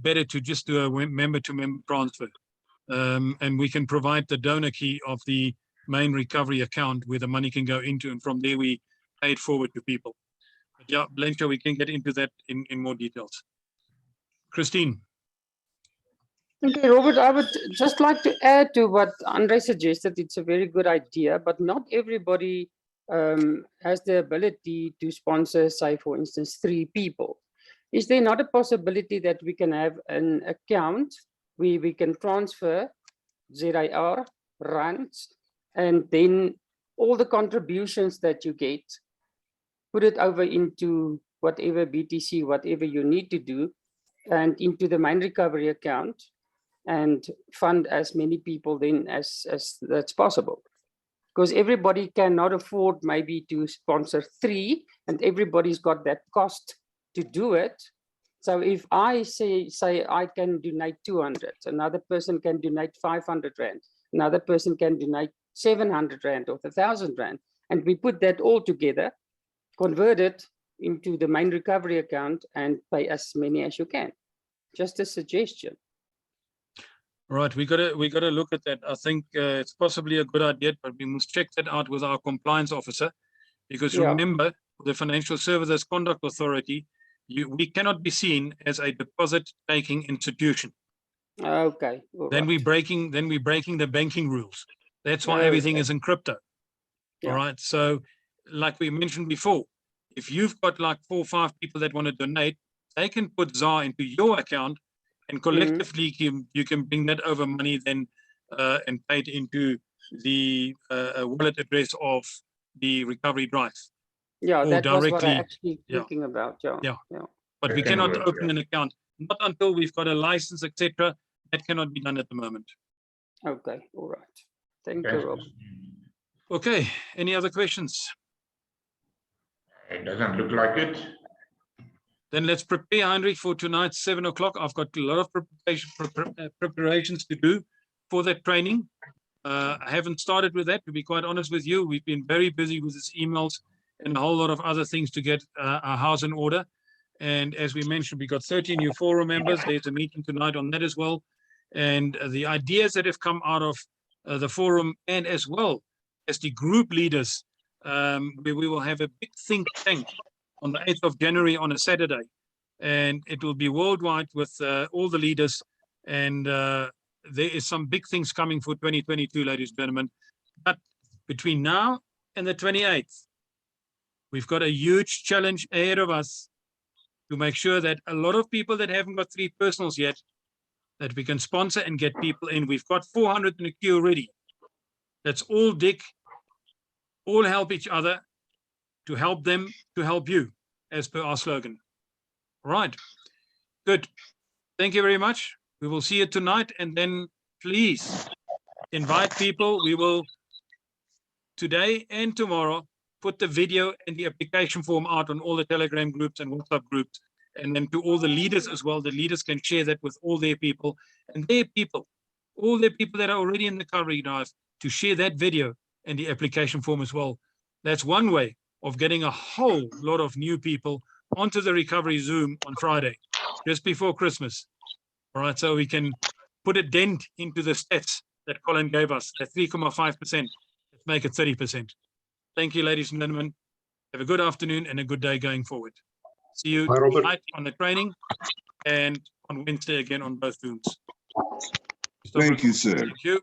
better to just do a member-to-member transfer. And we can provide the donor key of the main recovery account where the money can go into, and from there we pay it forward to people. But yeah, Blanca, we can get into that in more details. Christine. Okay, Robert, I would just like to add to what Andre suggested. It's a very good idea, but not everybody has the ability to sponsor, say, for instance, 3 people. Is there not a possibility that we can have an account where we can transfer ZAR, rands, and then all the contributions that you get, put it over into whatever BTC, whatever you need to do, and into the main recovery account, and fund as many people then as that's possible? Because everybody cannot afford maybe to sponsor 3, and everybody's got that cost to do it. So if I say I can donate 200, another person can donate 500 rand, another person can donate 700 Rand or 1,000 Rand. And we put that all together, convert it into the main recovery account and pay as many as you can. Just a suggestion. Right, we gotta look at that. I think it's possibly a good idea, but we must check that out with our compliance officer, because remember, the Financial Services Conduct Authority, we cannot be seen as a deposit-taking institution. Okay. Then we're breaking the banking rules. That's why everything is in crypto. All right. So, like we mentioned before, if you've got like 4 or 5 people that want to donate, they can put ZAR into your account, and collectively you can bring that over money then and pay it into the wallet address of the recovery drive. Yeah, or that was what I directly. actually thinking about. Yeah. But we cannot open an account, not until we've got a license, etc. That cannot be done at the moment. Okay. All right. Thank you, Rob. Okay. Any other questions? It doesn't look like it. Then let's prepare, Heinrich, for tonight, 7 o'clock. I've got a lot of preparations to do for that training. I haven't started with that, to be quite honest with you. We've been very busy with these emails and a whole lot of other things to get our house in order. And as we mentioned, we got 13 new forum members. There's a meeting tonight on that as well. And the ideas that have come out of the forum, and as well as the group leaders, where we will have a big think tank on the 8th of January on a Saturday. And it will be worldwide with all the leaders. And there is some big things coming for 2022, ladies and gentlemen. But between now and the 28th, we've got a huge challenge ahead of us to make sure that a lot of people that haven't got 3 personals yet, that we can sponsor and get people in. We've got 400 in the queue already. That's all dig, all help each other, to help them, to help you, as per our slogan. Right. Good. Thank you very much. We will see you tonight, and then please invite people. We will today and tomorrow put the video and the application form out on all the Telegram groups and WhatsApp groups, and then to all the leaders as well. The leaders can share that with all their people, and their people, all their people that are already in the recovery drive, to share that video and the application form as well. That's one way of getting a whole lot of new people onto the recovery Zoom on Friday, just before Christmas. All right, so we can put a dent into the stats that Colin gave us, at 3.5%. Let's make it 30%. Thank you, ladies and gentlemen. Have a good afternoon and a good day going forward. See you tonight on the training and on Wednesday again on both Zooms. Thank you, sir. Thank you.